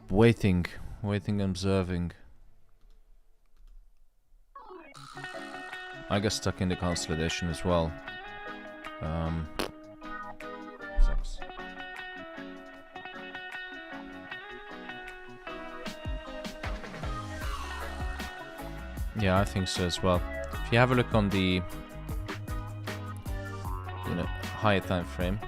waiting, observing. I got stuck in the consolidation as well. Sucks. Yeah, I think so as well. If you have a look on the higher time frame,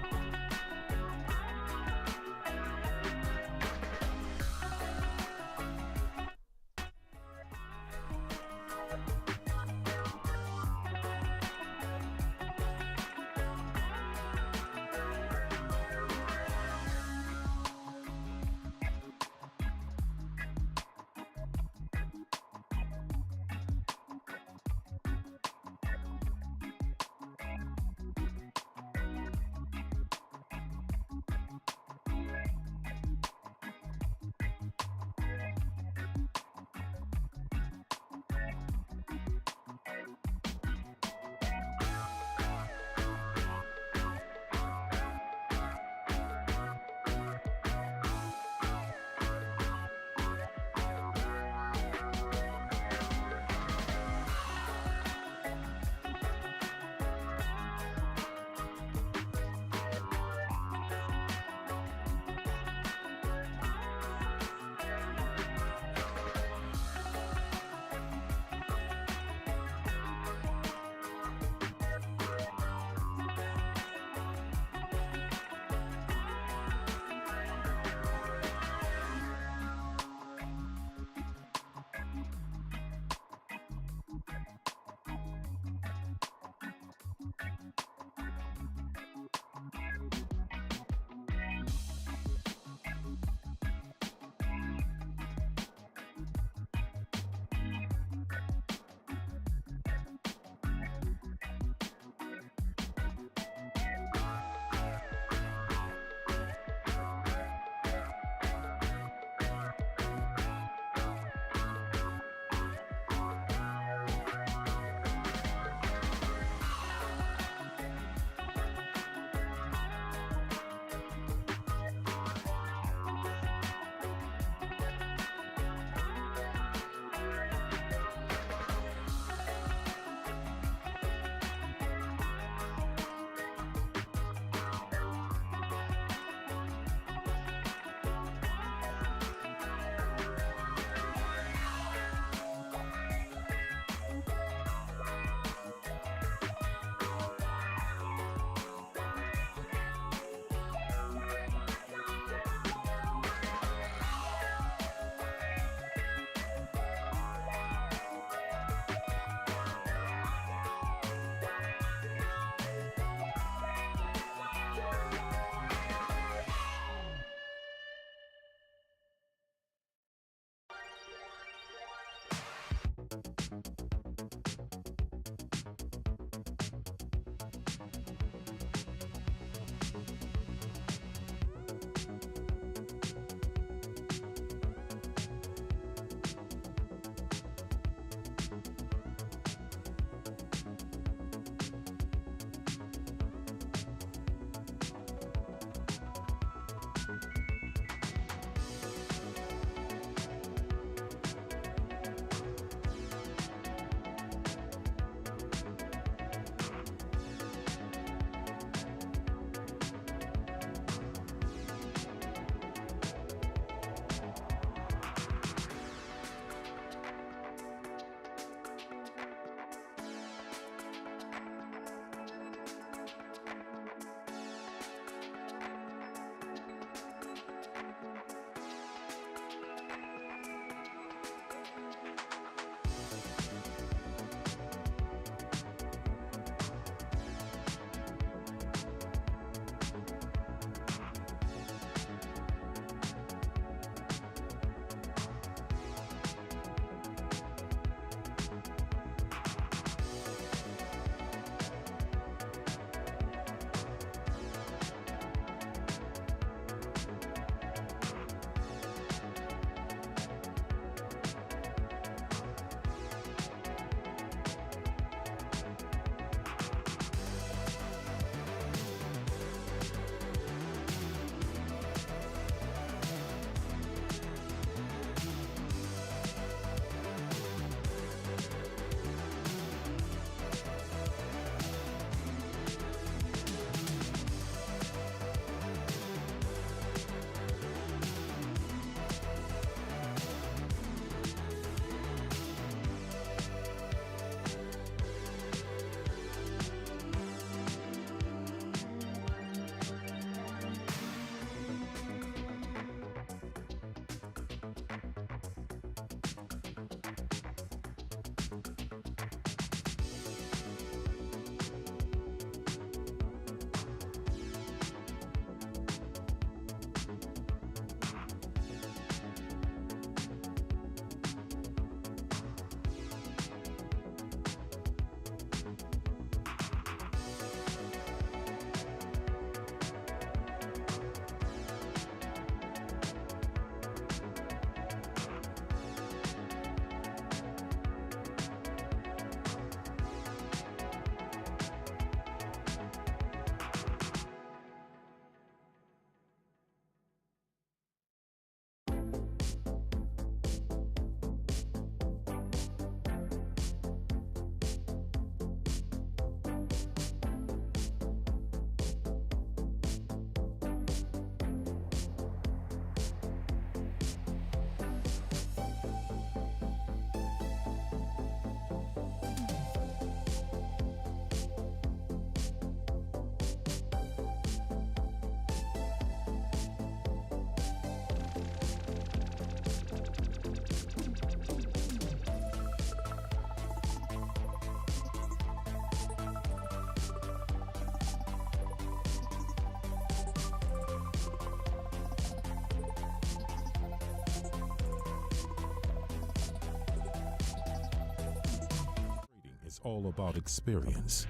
all about experience.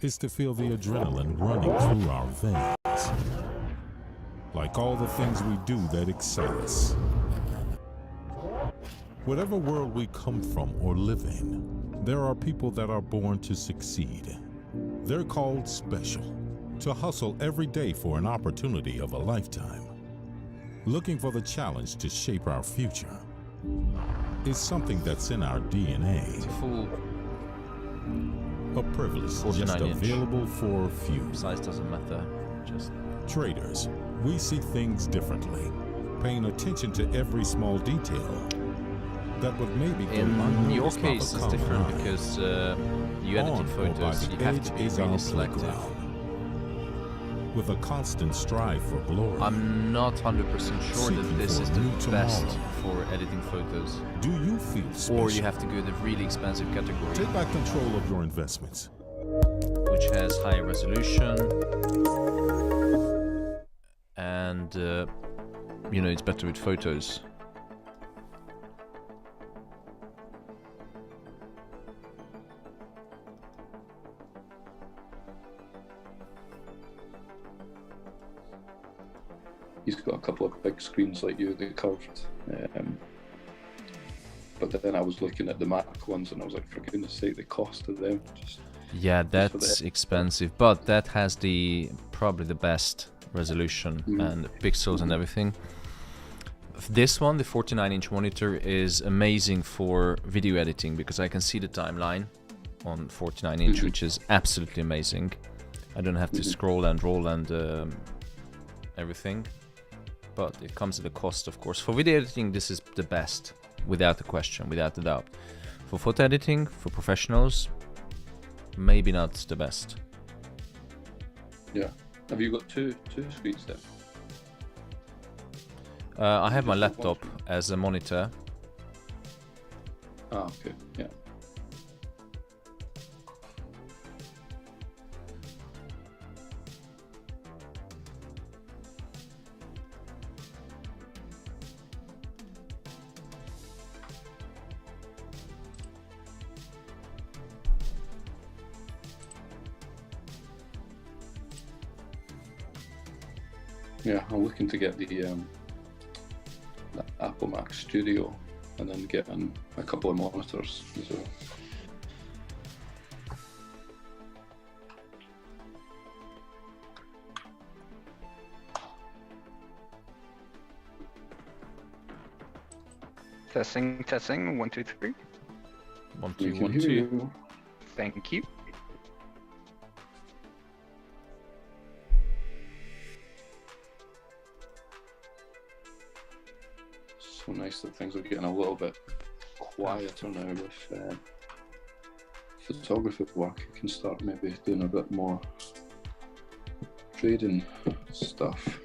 It's to feel the adrenaline running through our veins. Like all the things we do that excite us. Whatever world we come from or live in, there are people that are born to succeed. They're called special, to hustle every day for an opportunity of a lifetime. Looking for the challenge to shape our future is something that's in our DNA. A privilege just available for a few. Size doesn't matter. Just traders, we see things differently, paying attention to every small detail that would maybe go in your unnoticed case, it's different because you edited photos. You have to be really selective. With a constant strive for glory. I'm not 100% sure that this is the best for editing photos. Do you feel special? Or you have to go the really expensive category. Take back control of your investments. Which has higher resolution. And, you know, it's better with photos. He's got a couple of big screens like you, they curved. But then I was looking at the Mac ones and I was like, for goodness sake, the cost of them. Yeah, that's expensive, but that has probably the best resolution and pixels and everything. This one, the 49-inch monitor, is amazing for video editing because I can see the timeline on 49-inch, which is absolutely amazing. I don't have to scroll and roll and everything. But it comes at a cost, of course. For video editing, this is the best, without a question, without a doubt. For photo editing, for professionals, maybe not the best. Yeah. Have you got two screens then? I have my laptop as a monitor. Ah, okay, yeah. Yeah, I'm looking to get the Apple Mac Studio and then get a couple of monitors as well. Testing, 1, 2, 3. 1, 2, 1, 2. Thank you. So nice that things are getting a little bit quieter now with photography work. You can start maybe doing a bit more trading stuff.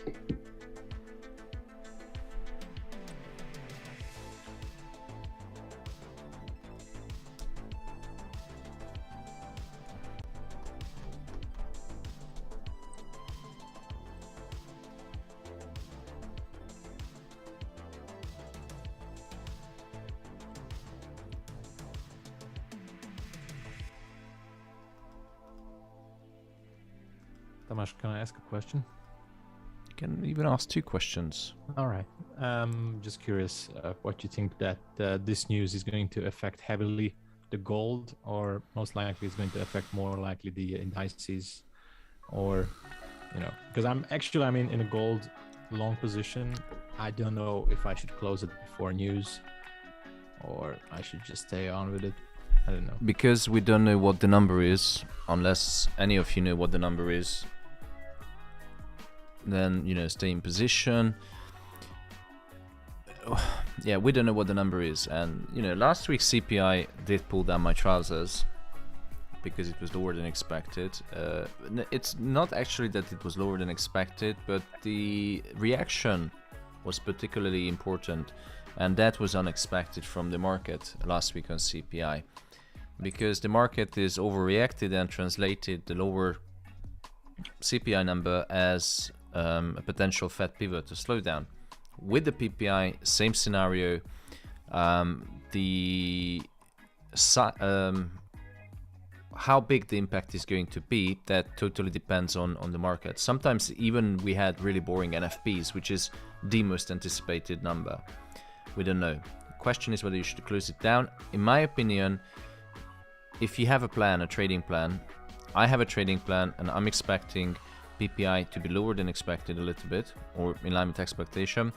Tomasz, can I ask a question? You can even ask 2 questions. All right. Just curious what you think that this news is going to affect heavily the gold, or most likely it's going to affect more likely the indices, or, you know, because I'm in a gold long position. I don't know if I should close it before news or I should just stay on with it. I don't know. Because we don't know what the number is, unless any of you know what the number is, then, you know, stay in position. Yeah, we don't know what the number is, and, you know, last week's CPI did pull down my trousers because it was lower than expected. It's not actually that it was lower than expected, but the reaction was particularly important, and that was unexpected from the market last week on CPI, because the market is overreacted and translated the lower CPI number as a potential Fed pivot to slow down. With the PPI, same scenario. The how big the impact is going to be, that totally depends on the market. Sometimes even we had really boring NFPs, which is the most anticipated number. We don't know. The question is whether you should close it down. In my opinion, if you have a plan, a trading plan, I have a trading plan and I'm expecting PPI to be lower than expected a little bit, or in line with expectation.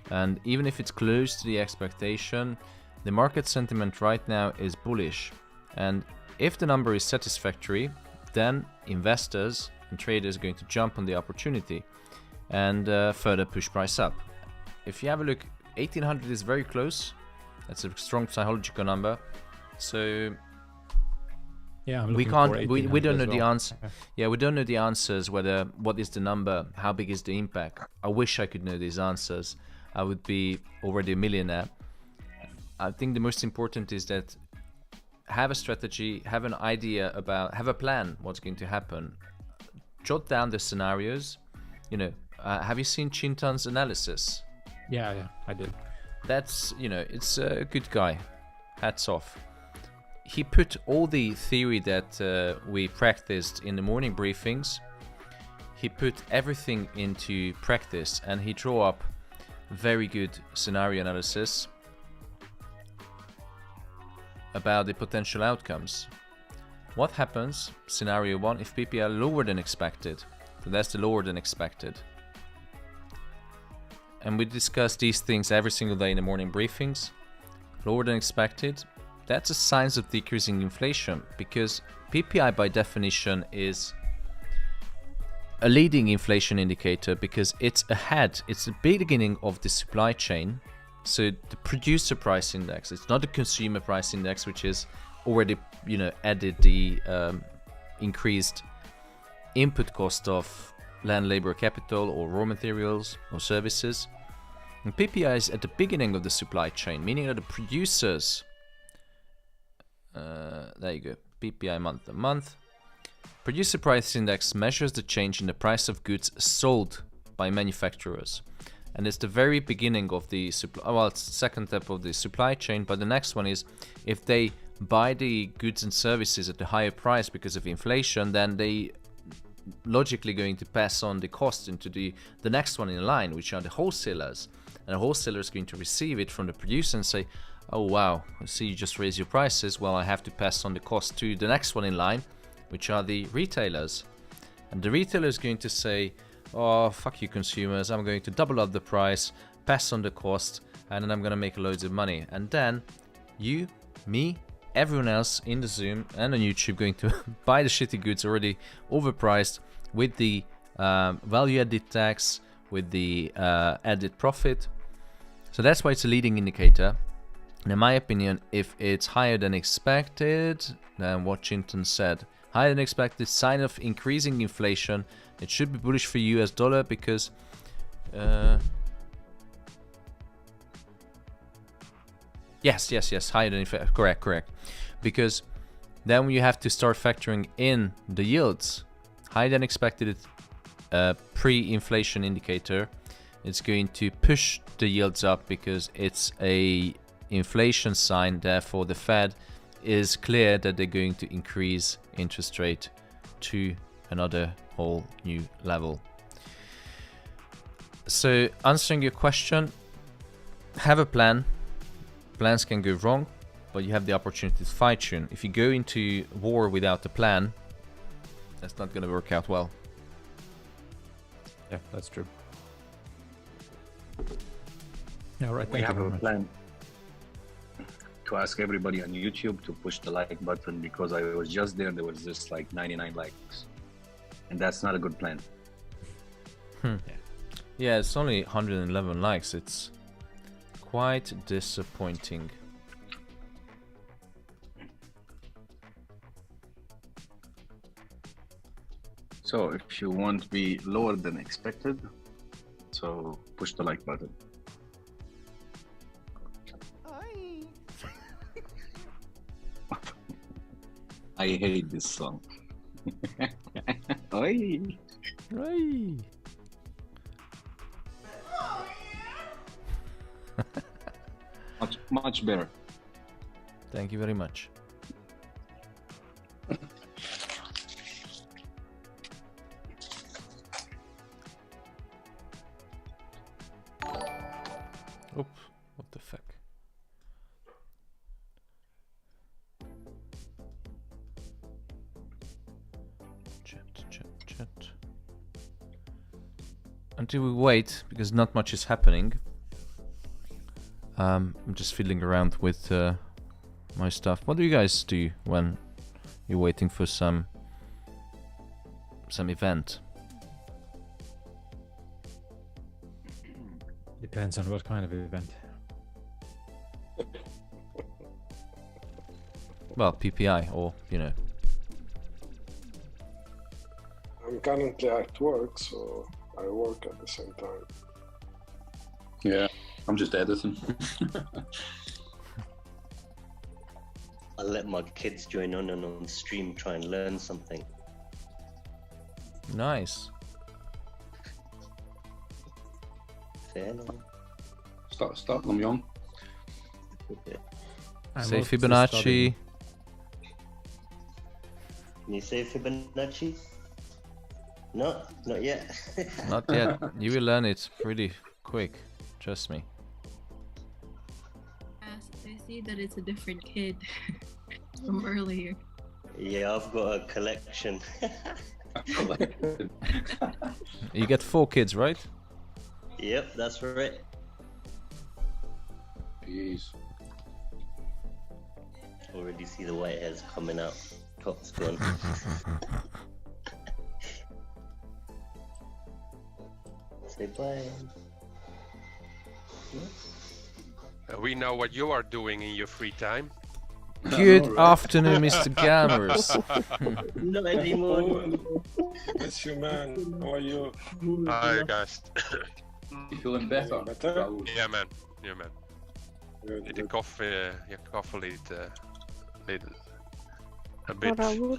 And even if it's close to the expectation, the market sentiment right now is bullish. And if the number is satisfactory, then investors and traders are going to jump on the opportunity and further push price up. If you have a look, 1800 is very close. That's a strong psychological number. So yeah, we don't know the well. answer. Yeah, we don't know the answers. Whether what is the number, how big is the impact. I wish I could know these answers. I would be already a millionaire. I think the most important is that have a strategy, have an idea about, have a plan what's going to happen. Jot down the scenarios. You know, have you seen Chintan's analysis? Yeah, I did. That's, you know, it's a good guy. Hats off. He put all the theory that we practiced in the morning briefings. He put everything into practice and he drew up very good scenario analysis about the potential outcomes. What happens, scenario 1, if PPI are lower than expected? So that's the lower than expected. And we discuss these things every single day in the morning briefings. Lower than expected, that's a sign of decreasing inflation, because PPI by definition is a leading inflation indicator because it's ahead, it's the beginning of the supply chain. So the producer price index, it's not the consumer price index, which is already, you know, added the increased input cost of land, labor, capital, or raw materials or services. And PPI is at the beginning of the supply chain, meaning that the producers, there you go, PPI month to month. Producer price index measures the change in the price of goods sold by manufacturers. And it's the very beginning of the supply, well, it's the second step of the supply chain, but the next one is if they buy the goods and services at a higher price because of inflation, then they logically going to pass on the cost into the next one in line, which are the wholesalers. And the wholesaler is going to receive it from the producer and say, oh wow, I see you just raise your prices, well I have to pass on the cost to the next one in line, which are the retailers. And the retailer is going to say, oh fuck you consumers, I'm going to double up the price, pass on the cost, and then I'm gonna make loads of money. And then you, me, everyone else in the Zoom and on YouTube going to buy the shitty goods already overpriced with the value added tax, with the added profit. So that's why it's a leading indicator. And in my opinion, if it's higher than expected, then what Chintan said, higher than expected, sign of increasing inflation, it should be bullish for US dollar because yes, higher than inflation, correct. Because then you have to start factoring in the yields. Higher than expected pre-inflation indicator, it's going to push the yields up because it's a inflation sign. Therefore the Fed is clear that they're going to increase interest rate to another whole new level. So answering your question, have a plan. Plans can go wrong, but you have the opportunity to fine tune. If you go into war without a plan, that's not going to work out well. Yeah, that's true. Yeah, right. We have a plan to ask everybody on YouTube to push the like button, because I was just there was just like 99 likes, and that's not a good plan. Yeah, it's only 111 likes. It's quite disappointing. So if you want to be lower than expected, so push the like button. I hate this song. Oi. Right. Much better. Thank you very much. Oop, what the fuck? Chat. Until we wait, because not much is happening. I'm just fiddling around with my stuff. What do you guys do when you're waiting for some event? Depends on what kind of event. Well, PPI or, you know. I'm currently at work, so I work at the same time. Yeah, I'm just editing. I'll let my kids join on stream, try and learn something. Nice. Fair enough. Start them young. Okay. Say Fibonacci. Can you say Fibonacci? No, not yet. Not yet. You will learn it pretty quick. Trust me. Yes, I see that it's a different kid from earlier. Yeah, I've got a collection. You get 4 kids, right? Yep, that's right. Jeez. Already see the white hairs coming out. Top's gone. Say bye. We know what you are doing in your free time. Good afternoon, Mr. Gammers. Not anymore. Bless you, man. How are you? Hi guys. You feeling better? Raoul? Yeah man. Yeah man. Good, Lite good. kaffe, jag kaffar lite a bit Raoul,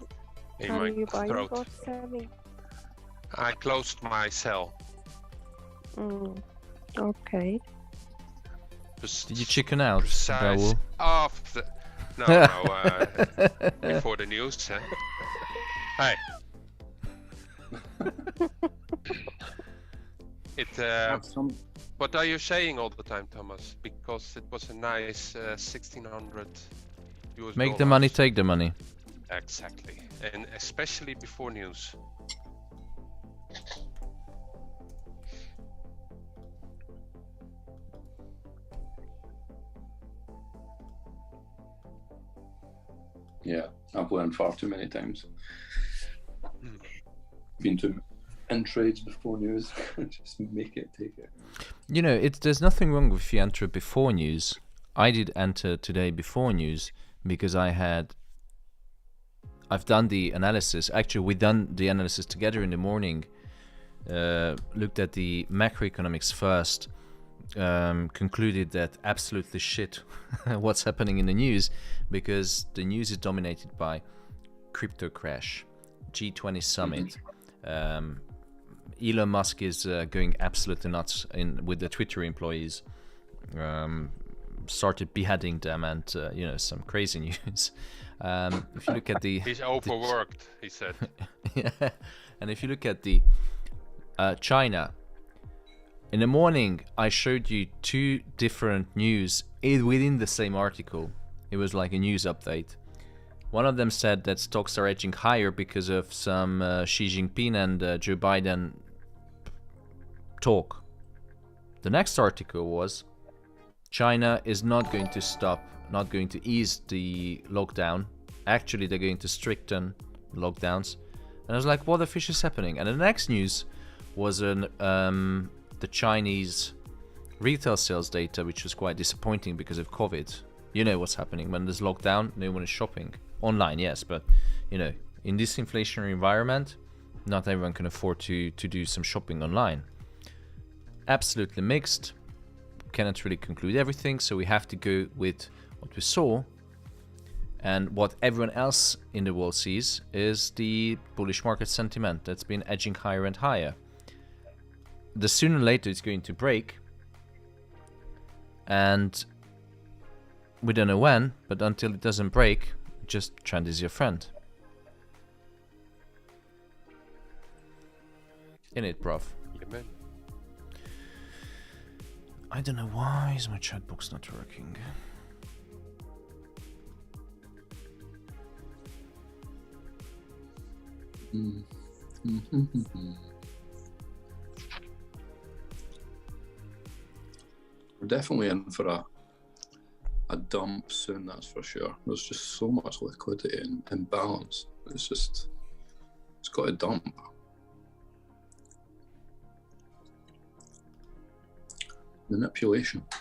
in can my you buy throat. God selling? I closed my cell. Okay. Did you chicken out, precise Raoul? after before the news, huh? Hey. What are you saying all the time, Thomas? Because it was a nice 1600 US Make the dollars. money, take the money. Exactly, and especially before news. Yeah, I've learned far too many times. Been to in trades before news. Just make it, take it. You know, there's nothing wrong if you enter before news. I did enter today before news because I've done the analysis. Actually, we done the analysis together in the morning. Looked at the macroeconomics first. Concluded that absolutely shit what's happening in the news, because the news is dominated by crypto crash, G20 summit. Elon Musk is going absolutely nuts with the Twitter employees. Started beheading them, and some crazy news. If you look at the He's overworked, he said. Yeah, and if you look at the China. In the morning, I showed you 2 different news within the same article. It was like a news update. One of them said that stocks are edging higher because of some Xi Jinping and Joe Biden talk. The next article was China is not going to stop, not going to ease the lockdown. Actually, they're going to strengthen lockdowns. And I was like, what the fish is happening? And the next news was the Chinese retail sales data, which was quite disappointing because of COVID. You know what's happening when there's lockdown, no one is shopping. Online, yes, but in this inflationary environment, not everyone can afford to do some shopping online. Absolutely mixed. Cannot really conclude everything, so we have to go with what we saw. And what everyone else in the world sees is the bullish market sentiment that's been edging higher and higher. The sooner or later it's going to break, and we don't know when, but until it doesn't break, just trend is your friend. In it, bruv. Yeah, man. I don't know why is my chat box not working. We're definitely in for a dump soon, that's for sure. There's just so much liquidity and imbalance. It's got to dump. Manipulation. I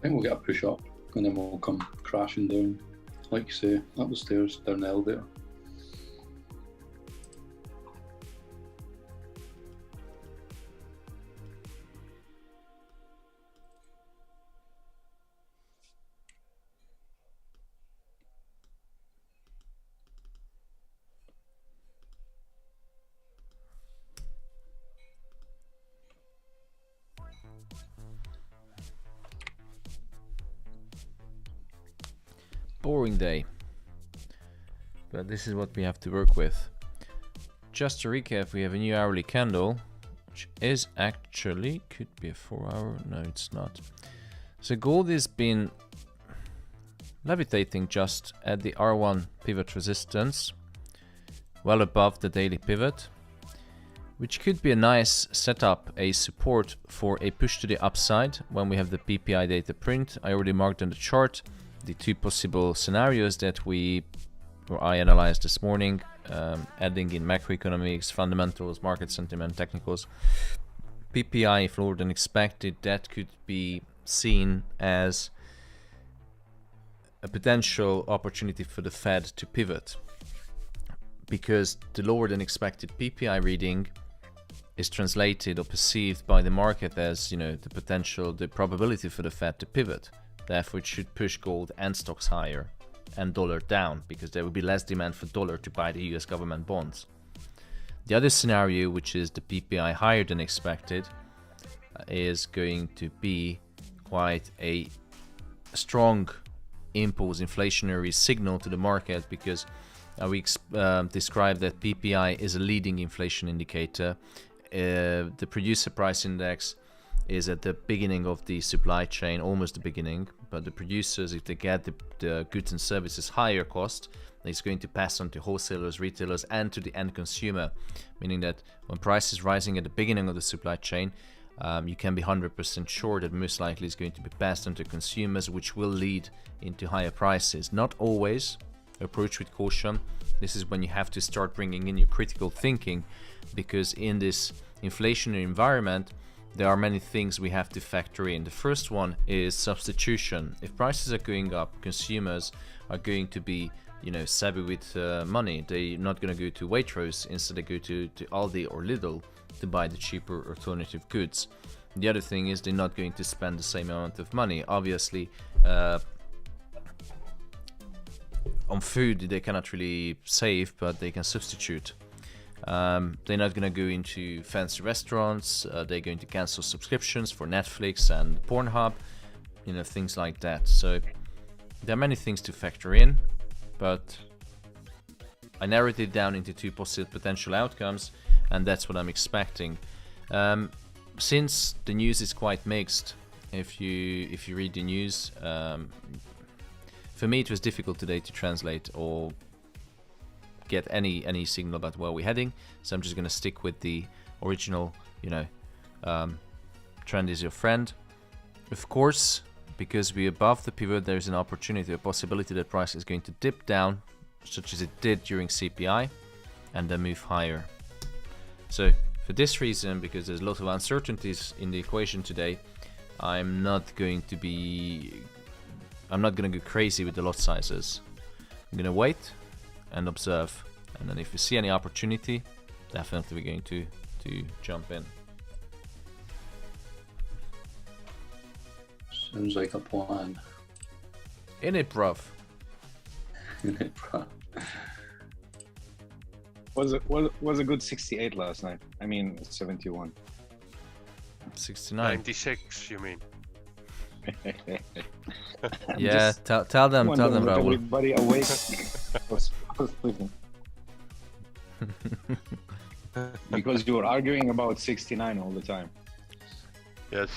think we'll get a push up and then we'll come crashing down. Like you say, up the stairs, down the elevator. Boring day, but this is what we have to work with. Just to recap, we have a new hourly candle, which is actually, could be a 4 hour, no it's not. So gold has been levitating just at the R1 pivot resistance, well above the daily pivot, which could be a nice setup, a support for a push to the upside when we have the PPI data print. I already marked on the chart the two possible scenarios that I analyzed this morning, adding in macroeconomics, fundamentals, market sentiment, technicals. PPI, if lower than expected, that could be seen as a potential opportunity for the Fed to pivot, because the lower than expected PPI reading is translated or perceived by the market as, you know, the probability for the Fed to pivot. Therefore, it should push gold and stocks higher and dollar down, because there will be less demand for dollar to buy the US government bonds. The other scenario, which is the PPI higher than expected, is going to be quite a strong impulse inflationary signal to the market, because we described that PPI is a leading inflation indicator. The producer price index is at the beginning of the supply chain, almost the beginning, but the producers, if they get the goods and services higher cost, it's going to pass on to wholesalers, retailers, and to the end consumer, meaning that when price is rising at the beginning of the supply chain, you can be 100% sure that most likely is going to be passed on to consumers, which will lead into higher prices. Not always. Approach with caution. This is when you have to start bringing in your critical thinking, because in this inflationary environment, there are many things we have to factor in. The first one is substitution. If prices are going up, consumers are going to be, you know, savvy with money. They're not going to go to Waitrose, instead they go to Aldi or Lidl to buy the cheaper alternative goods. The other thing is they're not going to spend the same amount of money. Obviously, on food they cannot really save, but they can substitute. They're not going to go into fancy restaurants. They're going to cancel subscriptions for Netflix and Pornhub, you know, things like that. So there are many things to factor in, but I narrowed it down into two possible potential outcomes, and that's what I'm expecting. Since the news is quite mixed, if you read the news, for me it was difficult today to translate or get any signal about where we're heading, so I'm just going to stick with the original, you know, trend is your friend. Of course, because we're above the pivot, there's an opportunity, a possibility that price is going to dip down, such as it did during CPI, and then move higher. So for this reason, because there's a lot of uncertainties in the equation today, I'm not going to go crazy with the lot sizes. I'm going to wait and observe, and then if we see any opportunity, definitely we're going to jump in. Sounds like a plan. In it, bruv. In it, bruv. Was a good 68 last night. I mean 71. 69. 96, you mean? Yeah, tell them, Raul. Everybody awake. I was sleeping. Because you were arguing about 69 all the time. Yes.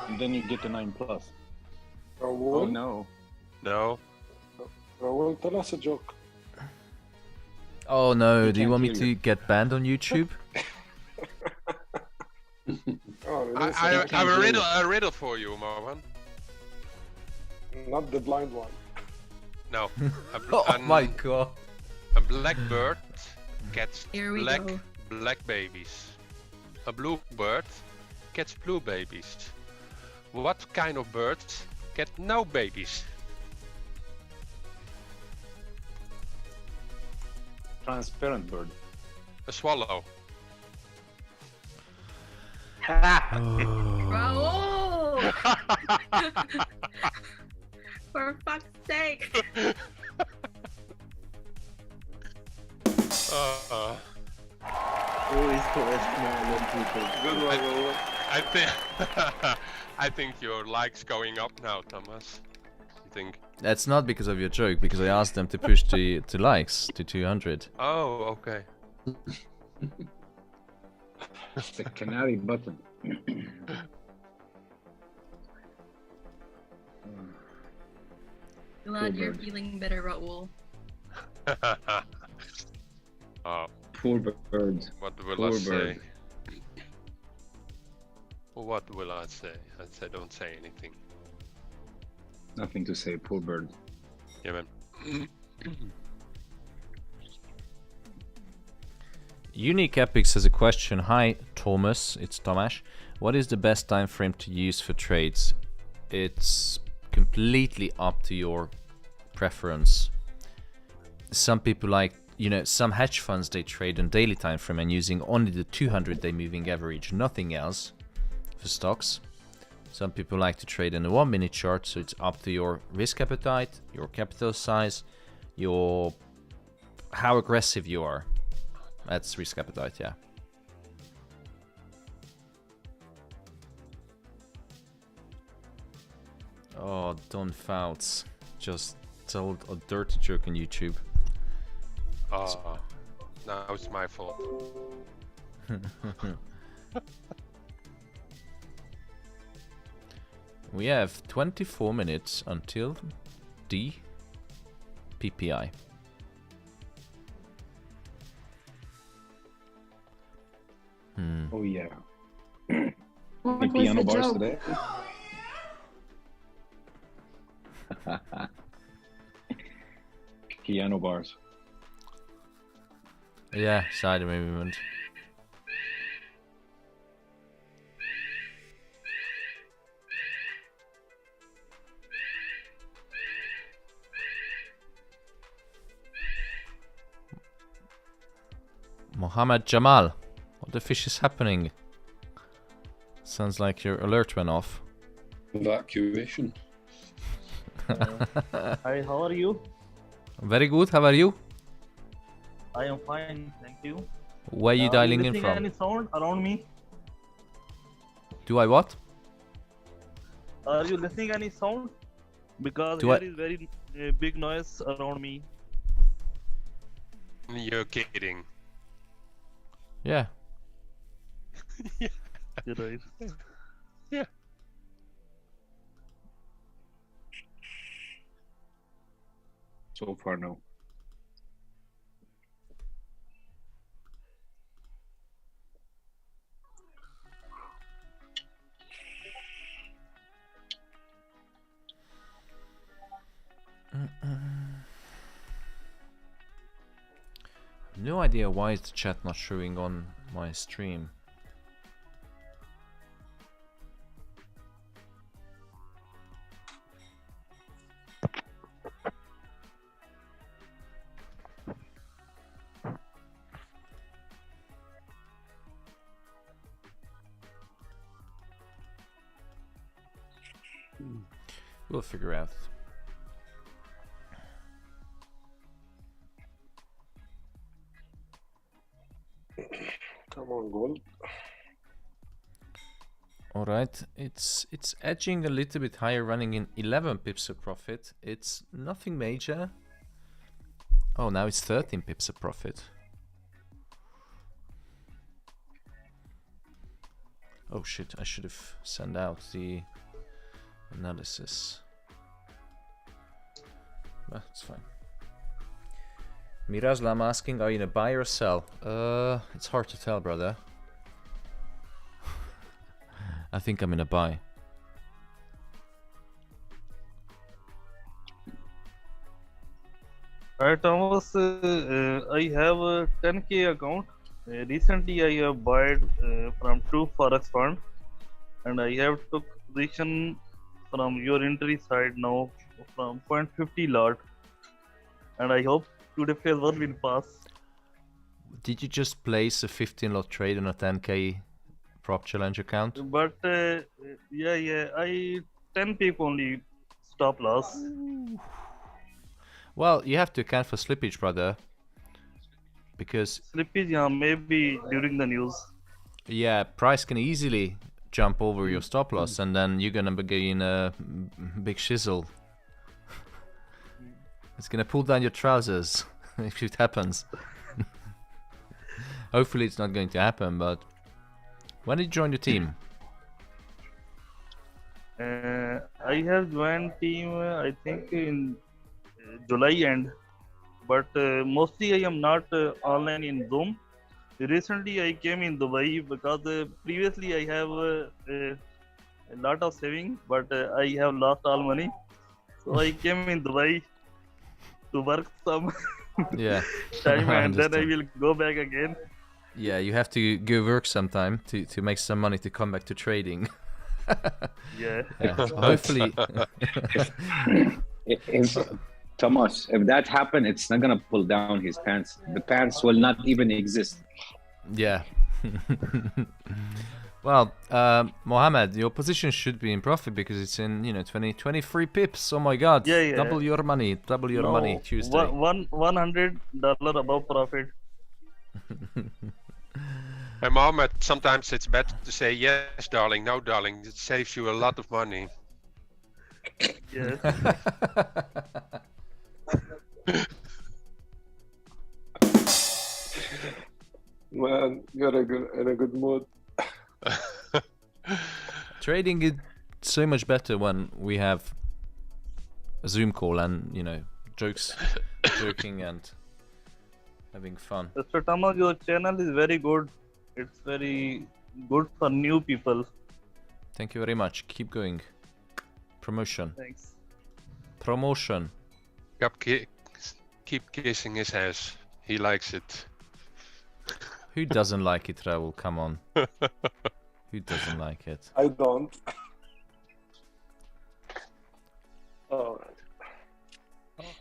And then you get the 9 plus. Raul, Oh no. No. Raul, tell us a joke. Oh no, We do you can't want me hear to you. get banned on YouTube? Oh, it is I a- have a riddle for you, Marwan. not the blind one. No. Oh my god. A black bird gets Here we go. black babies. A blue bird gets blue babies. What kind of birds get no babies? Transparent bird. A swallow. Raul! For fuck's sake! Always put small on people. Good one, Raul. I think I think your likes going up now, Thomas. I think. That's not because of your joke, because I asked them to push the likes to 200. Oh, okay. The canary button. Glad you're bird. feeling better, Raul. Oh, Poor bird. what will Poor I say? bird. What will I say? I say don't say anything. Nothing to say. Poor bird. Yeah, man. Unique Epics has a question. Hi, Thomas. It's Tomasz. What is the best time frame to use for trades? It's completely up to your preference. Some people like, you know, some hedge funds, they trade on daily time frame and using only the 200-day moving average, nothing else for stocks. Some people like to trade in a 1-minute chart, so it's up to your risk appetite, your capital size, your how aggressive you are. That's risk appetite, yeah. Oh, Don Fouts just told a dirty joke on YouTube. Oh, now it's my fault. We have 24 minutes until the PPI. Oh yeah. What Any was piano the bars joke? today? Piano bars. Yeah, side movement. Mohammed Jamal, what the fish is happening? Sounds like your alert went off. Evacuation. Hi, how are you? Very good, how are you? I am fine, thank you. Where are you dialing in listening from? any sound around me? Do I what? Are you listening any sound? Because Do there I- is very big noise around me. You're kidding. Yeah. You're right. Yeah. So far, no. No idea why is the chat not showing on my stream. We'll figure out. Come on, gold. Alright, it's edging a little bit higher, running in 11 pips of profit. It's nothing major. Oh, now it's 13 pips of profit. Oh shit, I should have sent out the analysis. But it's fine. Miraslam asking, are you in a buy or sell? It's hard to tell, brother. I think I'm in a buy. Right, Thomas, I have a 10k account. Recently, I have bought from two forex fund, and I have took position from your entry side now from 0.50 lot, and I hope today phase 1 will pass. Did you just place a 15 lot trade on a 10k prop challenge account? But yeah, I 10 pip only stop loss. Well, you have to account for slippage, brother. Because slippage, yeah, maybe during the news. Yeah, price can easily jump over your stop loss, and then you're gonna be in a big shizzle. It's gonna pull down your trousers if it happens. Hopefully, it's not going to happen. But when did you join the team? I have joined team. I think in July end, but mostly I am not online in Zoom. Recently I came in Dubai because previously I have a lot of saving, but I have lost all money. So I came in Dubai to work some time, and then I will go back again. Yeah, you have to go work sometime to make some money to come back to trading. Yeah. Hopefully. Thomas, if that happens, it's not gonna pull down his pants. The pants will not even exist. Yeah. Well, Mohammed, your position should be in profit because it's in 23 pips. Oh my God! Yeah. Double your money. Double your money Tuesday. $100 above profit. And Mohammed, sometimes it's better to say yes, darling, no, darling. It saves you a lot of money. Yes. Man, you're in a good mood. Trading is so much better when we have a Zoom call and joking and having fun. Mr. Thomas, your channel is very good. It's very good for new people. Thank you very much. Keep going. Promotion. Thanks. Promotion. Keep kissing his ass. He likes it. Who doesn't like it, Raul? Come on. Who doesn't like it? I don't. All right.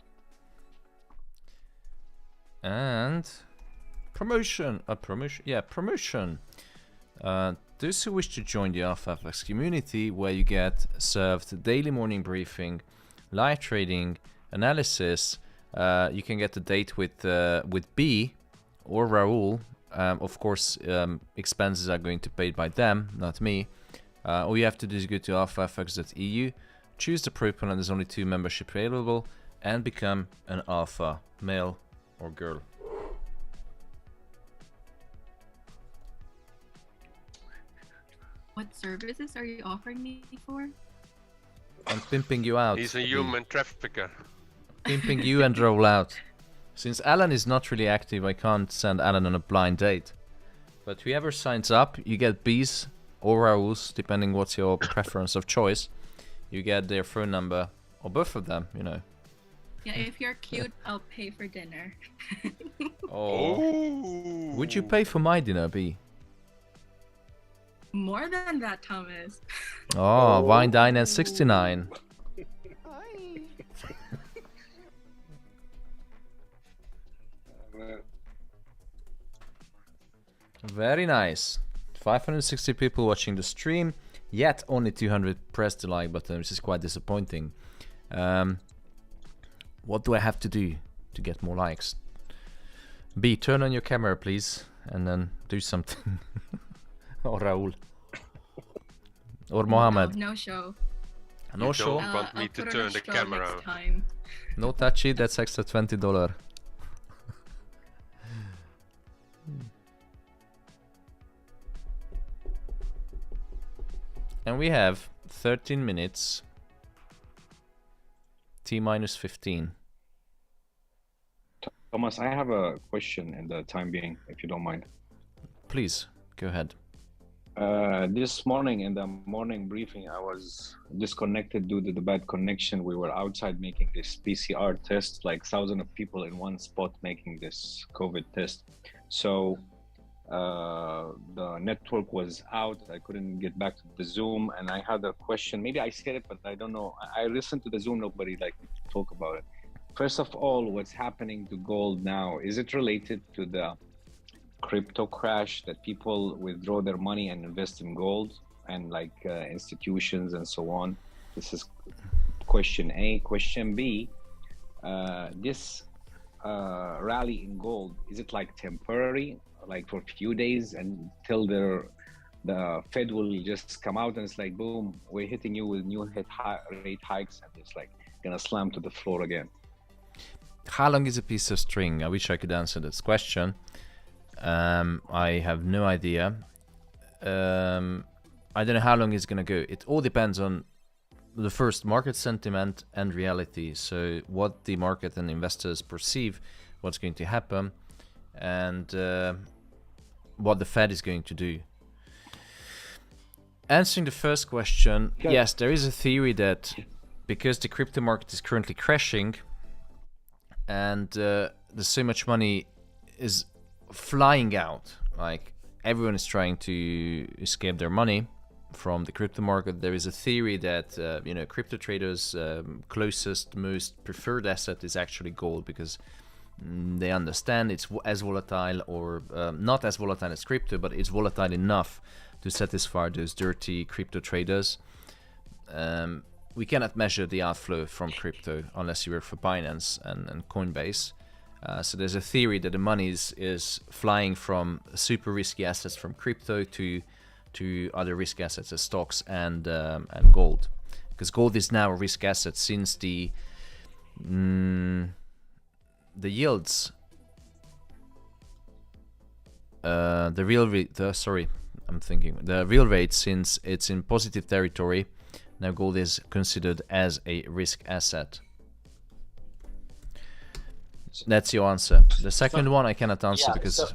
And promotion. Promotion. Those who wish to join the FOREX community, where you get served daily morning briefing, live trading, analysis. You can get a date with B or Raul. Of course, expenses are going to be paid by them, not me. All you have to do is go to alphaforex.eu, choose the pro plan. There's only 2 membership available, and become an alpha, male or girl. What services are you offering me for? I'm pimping you out. He's a human trafficker. Pimping you and roll out. Since Alan is not really active, I can't send Alan on a blind date. But whoever signs up, you get B's or Raul's, depending what's your preference of choice. You get their phone number, or both of them, Yeah, if you're cute, I'll pay for dinner. Oh. Would you pay for my dinner, B? More than that, Thomas. Oh, wine, dine, and 69. Very nice. 560 people watching the stream, yet only 200 pressed the like button, which is quite disappointing. What do I have to do to get more likes? B, turn on your camera, please, and then do something. Oh, Raul. or Mohammed? No show. No show. Don't want me I'll to put on turn a the straw camera next on. time. No touchy. That's extra $20. And we have 13 minutes. T minus 15. Thomas, I have a question in the time being, if you don't mind. Please, go ahead. This morning in the morning briefing, I was disconnected due to the bad connection. We were outside making this PCR test, like thousands of people in one spot making this COVID test. So the network was out. I couldn't get back to the Zoom, and I had a question. Maybe I said it, but I don't know. I listened to the Zoom. Nobody liked me to talk about it. First of all, what's happening to gold now? Is it related to the crypto crash that people withdraw their money and invest in gold and like institutions and so on? This is question A. Question B, this rally in gold, is it like temporary, like for a few days until the Fed will just come out and it's like, boom, we're hitting you with new rate hikes, and it's like gonna slam to the floor again? How long is a piece of string? I wish I could answer this question. I have no idea. I don't know how long it's gonna go. It all depends on the first market sentiment and reality. So what the market and investors perceive, what's going to happen, and what the Fed is going to do. Answering the first question, yes, there is a theory that because the crypto market is currently crashing and there's so much money is flying out, like everyone is trying to escape their money from the crypto market, there is a theory that crypto traders closest, most preferred asset is actually gold, because they understand it's as volatile, or not as volatile as crypto, but it's volatile enough to satisfy those dirty crypto traders. We cannot measure the outflow from crypto unless you work for Binance and Coinbase. So there's a theory that the money is flying from super risky assets from crypto to other risk assets as stocks and gold, because gold is now a risk asset since the yields, the real rate, since it's in positive territory. Now gold is considered as a risk asset. That's your answer. The second one I cannot answer because...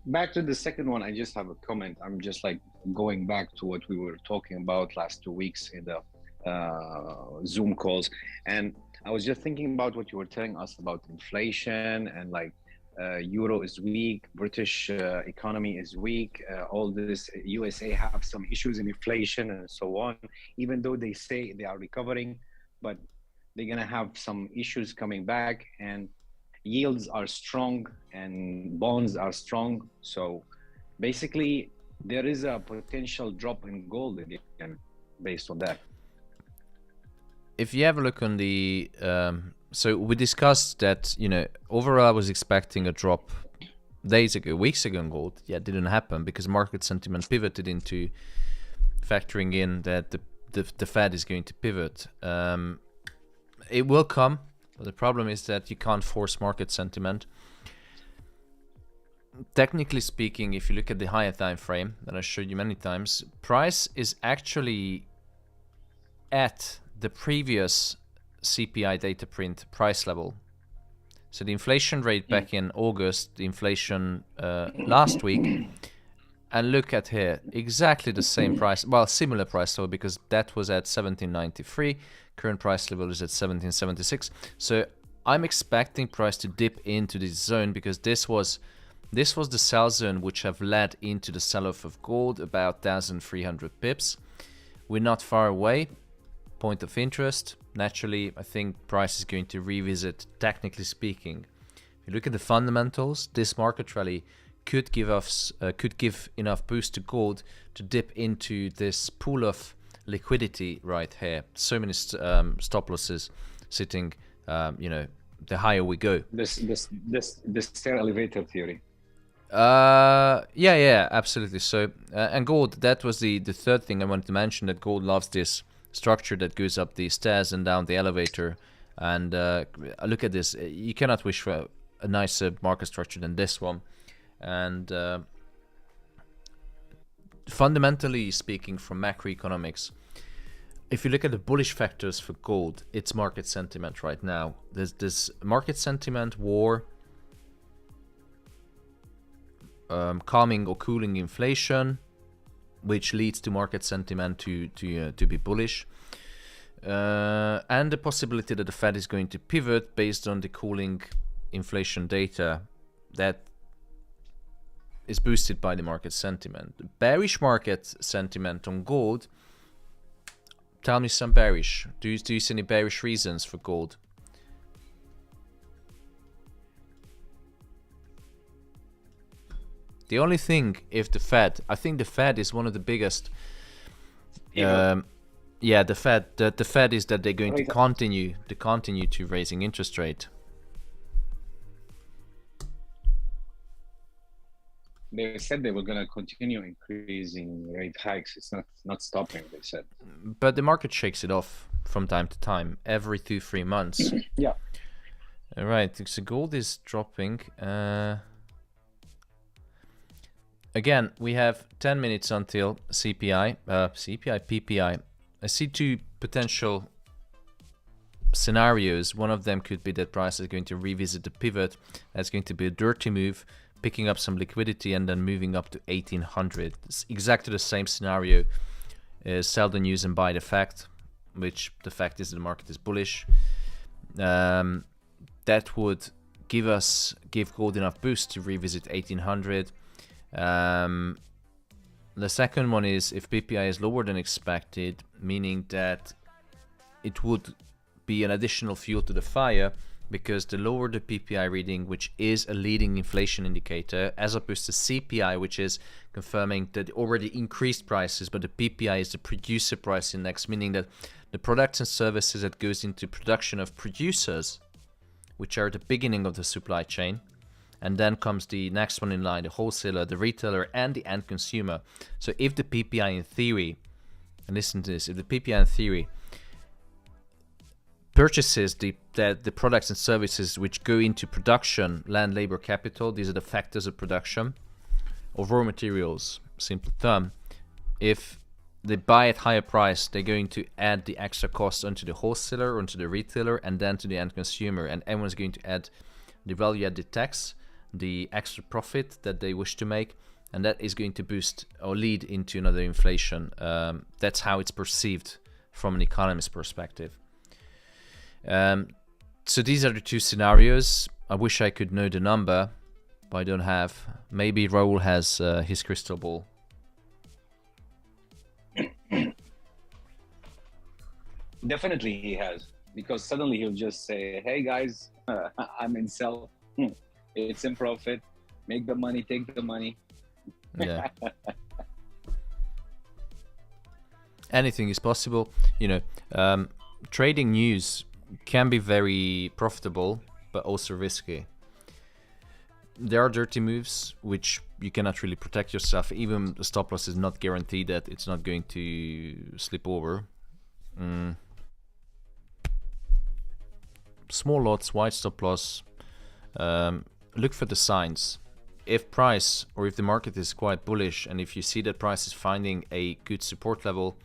Back to the second one, I just have a comment. I'm just like going back to what we were talking about last 2 weeks in the Zoom calls. And I was just thinking about what you were telling us about inflation and like Euro is weak, British economy is weak, all this, USA have some issues in inflation and so on, even though they say they are recovering, but they're gonna have some issues coming back, and yields are strong and bonds are strong. So basically there is a potential drop in gold again based on that. If you have a look on the so we discussed that, overall I was expecting a drop weeks ago in gold. Yeah, it didn't happen because market sentiment pivoted into factoring in that the Fed is going to pivot. It will come, but the problem is that you can't force market sentiment. Technically speaking, if you look at the higher time frame that I showed you many times, price is actually at the previous CPI data print price level. So the inflation rate back in August, the inflation last week, and look at here, exactly the same price, well, similar price level, because that was at 1793, current price level is at 1776. So I'm expecting price to dip into this zone, because this was the sell zone which have led into the sell-off of gold, about 1,300 pips. We're not far away. Point of interest, naturally, I think price is going to revisit, technically speaking. If you look at the fundamentals, this market rally could give enough boost to gold to dip into this pool of liquidity right here. So many stop losses sitting, the higher we go. This stair elevator theory. Yeah, absolutely. So, and gold, that was the third thing I wanted to mention, that gold loves this structure that goes up the stairs and down the elevator. And look at this. You cannot wish for a nicer market structure than this one. And fundamentally speaking, from macroeconomics, if you look at the bullish factors for gold, it's market sentiment right now. There's this market sentiment war, calming or cooling inflation, which leads to market sentiment to be bullish, and the possibility that the Fed is going to pivot based on the cooling inflation data that is boosted by the market sentiment. The bearish market sentiment on gold. Tell me some bearish. Do you see any bearish reasons for gold? The only thing, if the Fed, I think the Fed is one of the biggest. Yeah, the Fed. The Fed is that they're going to continue to raising interest rate. They said they were going to continue increasing rate hikes. It's not stopping, they said. But the market shakes it off from time to time, every 2-3 months. Yeah. All right, so gold is dropping. Again, we have 10 minutes until CPI, PPI. I see two potential scenarios. One of them could be that price is going to revisit the pivot. That's going to be a dirty move, picking up some liquidity and then moving up to 1800. It's exactly the same scenario as sell the news and buy the fact, which the fact is the market is bullish. That would give gold enough boost to revisit 1800. The second one is if PPI is lower than expected, meaning that it would be an additional fuel to the fire, because the lower the PPI reading, which is a leading inflation indicator, as opposed to CPI, which is confirming that already increased prices, but the PPI is the producer price index, meaning that the products and services that goes into production of producers, which are the beginning of the supply chain, and then comes the next one in line, the wholesaler, the retailer, and the end consumer. So if the PPI in theory, and listen to this, if the PPI in theory purchases the products and services which go into production, land, labor, capital, these are the factors of production, or raw materials, simple term, if they buy at higher price, they're going to add the extra cost onto the wholesaler, onto the retailer, and then to the end consumer, and everyone's going to add the value added tax, the extra profit that they wish to make, and that is going to boost or lead into another inflation. That's how it's perceived from an economist perspective. So these are the two scenarios. I wish I could know the number, but I don't have. Maybe Raul has his crystal ball. Definitely he has, because suddenly he'll just say, hey guys, I'm in sell. It's in profit. Make the money, take the money. Yeah. Anything is possible. You know, trading news can be very profitable, but also risky. There are dirty moves which you cannot really protect yourself. Even the stop loss is not guaranteed that it's not going to slip over. Small lots, wide stop loss. Look for the signs. If price, or if the market is quite bullish, and if you see that price is finding a good support level,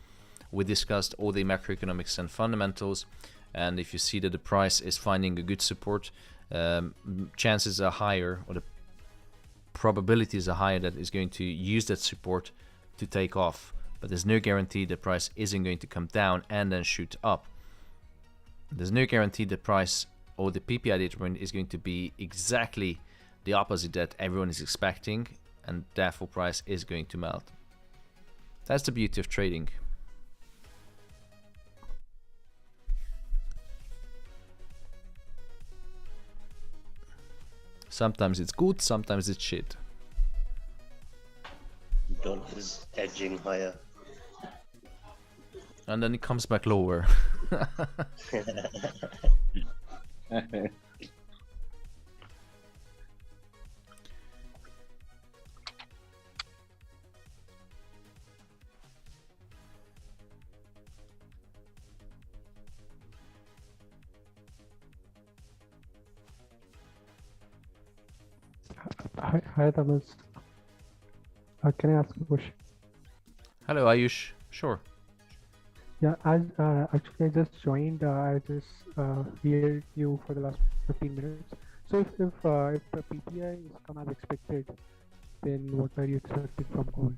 we discussed all the macroeconomics and fundamentals, and if you see that the price is finding a good support, chances are higher, or the probabilities are higher that it's going to use that support to take off. But there's no guarantee the price isn't going to come down and then shoot up. There's no guarantee the price or the PPI data point is going to be exactly the opposite that everyone is expecting, and therefore price is going to melt. That's the beauty of trading. Sometimes it's good, sometimes it's shit. Dollar is edging higher. And then it comes back lower. Hi Thomas. Can I ask a question? Hello, Ayush. Sure. Yeah, actually I just joined. I just heard you for the last 15 minutes. So if the PPI is come as expected, then what are you expecting from gold?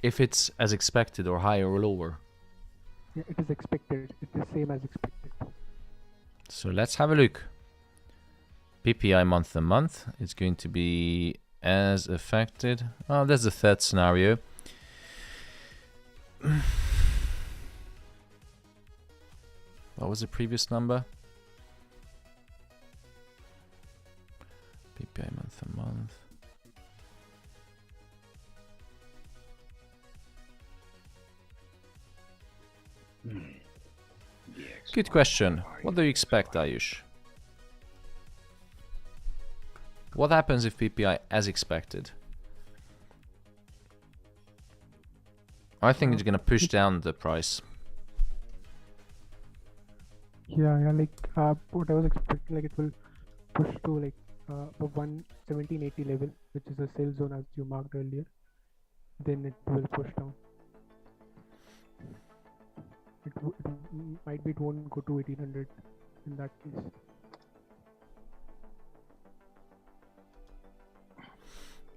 If it's as expected or higher or lower. Yeah, it is expected. It is same as expected. So let's have a look. PPI month to month is going to be as affected. Oh, that's the third scenario. What was the previous number? PPI month to month. Good question. What do you expect, Ayush? What happens if PPI as expected? I think it's gonna push down the price. Yeah, like what I was expecting, like it will push to like the 11780 level, which is a sell zone as you marked earlier. Then it will push down. It might be it won't go to 1800 in that case.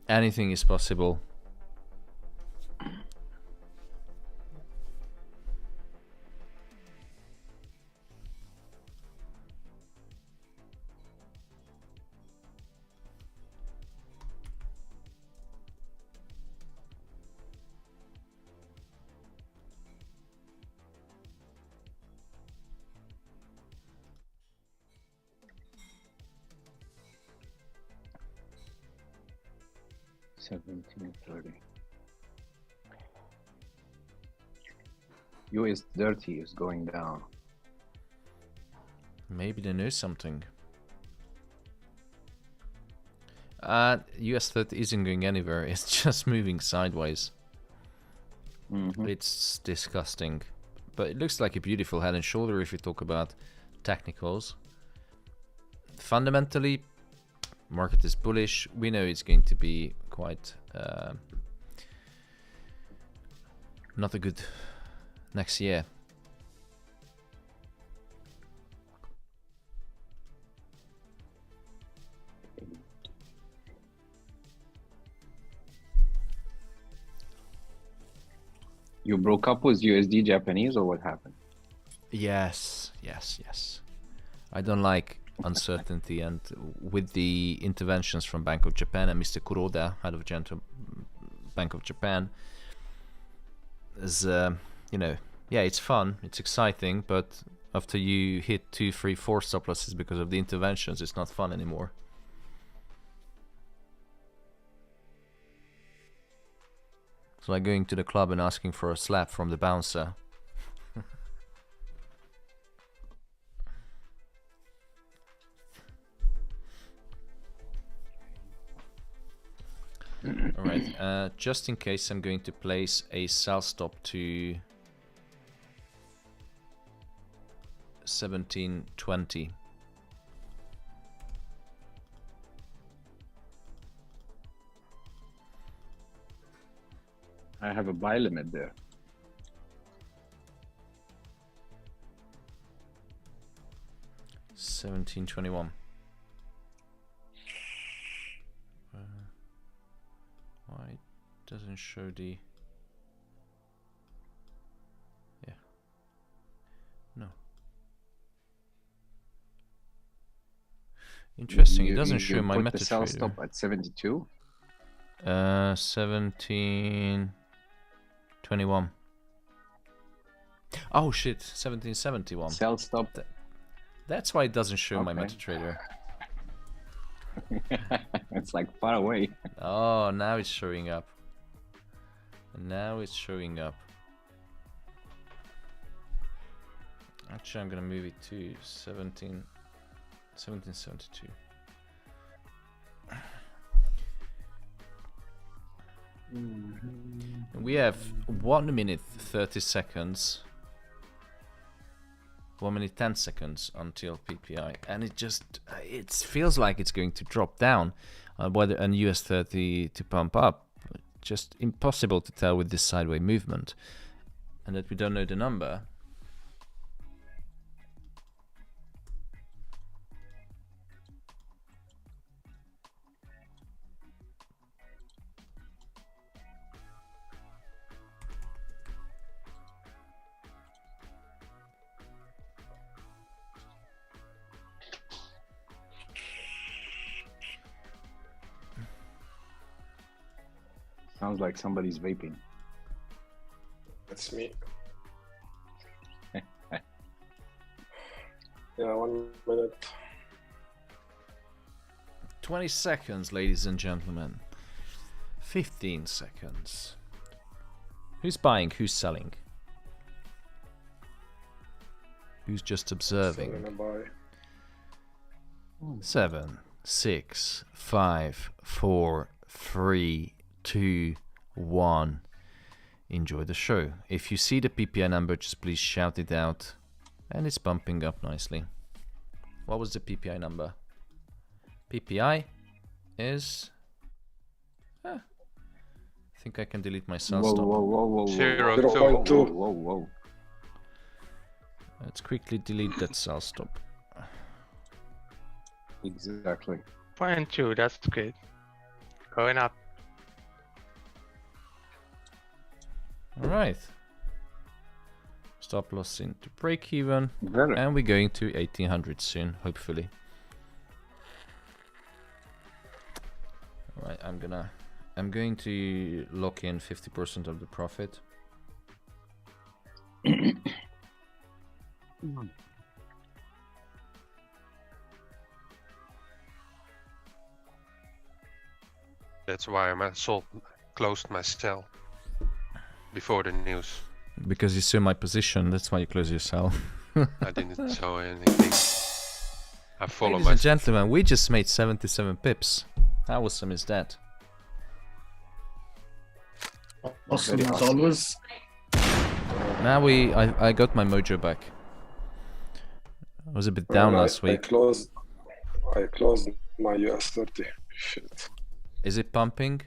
Anything is possible. $17.30. US 30 is going down. Maybe they know something. US 30 isn't going anywhere. It's just moving sideways. It's disgusting. But it looks like a beautiful head and shoulder if you talk about technicals. Fundamentally, market is bullish. We know it's going to be quite not a good next year. You broke up with USD Japanese or what happened? Yes. I don't like uncertainty, and with the interventions from Bank of Japan and Mr. Kuroda, head of Bank of Japan, is you know, yeah, it's fun, it's exciting, but after you hit 2, 3, 4 stop losses because of the interventions, it's not fun anymore. It's like going to the club and asking for a slap from the bouncer. Alright, just in case, I'm going to place a sell stop to 1720. I have a buy limit there. $17.21. Why it doesn't show the... Yeah. No. Interesting. It doesn't show my put the sell MetaTrader. stop at 72. 1721. Oh shit, 1771. Sell stop. That's why it doesn't show my MetaTrader. It's like far away. Oh, now it's showing up. Now it's showing up. Actually, I'm gonna move it to 1772. We have 1 minute 30 seconds 1 minute 10 seconds until PPI, and it feels like it's going to drop down, whether an US30 to pump up. Just impossible to tell with this sideways movement, and that we don't know the number. Sounds like somebody's vaping. That's me. Yeah, 1 minute. 20 seconds, ladies and gentlemen. 15 seconds. Who's buying? Who's selling? Who's just observing? 7, 6, 5, 4, 3, 2, 1. Enjoy the show. If you see the PPI number, just please shout it out. And it's bumping up nicely. What was the PPI number? PPI is... I think I can delete my sell stop. Whoa. 0.2. Whoa. Let's quickly delete that sell stop. Exactly. 0.2, that's good. Going up. Alright. Stop loss into break even. Very. And we're going to 1800 soon, hopefully. Alright, I'm going to lock in 50% of the profit. That's why I closed my cell before the news. Because you saw my position, that's why you close your cell. I didn't show anything. I follow Ladies my... and gentlemen, we just made 77 pips. How awesome is that? Awesome as always. Now I got my mojo back. I was a bit down last week. I closed my US30. Shit. Is it pumping?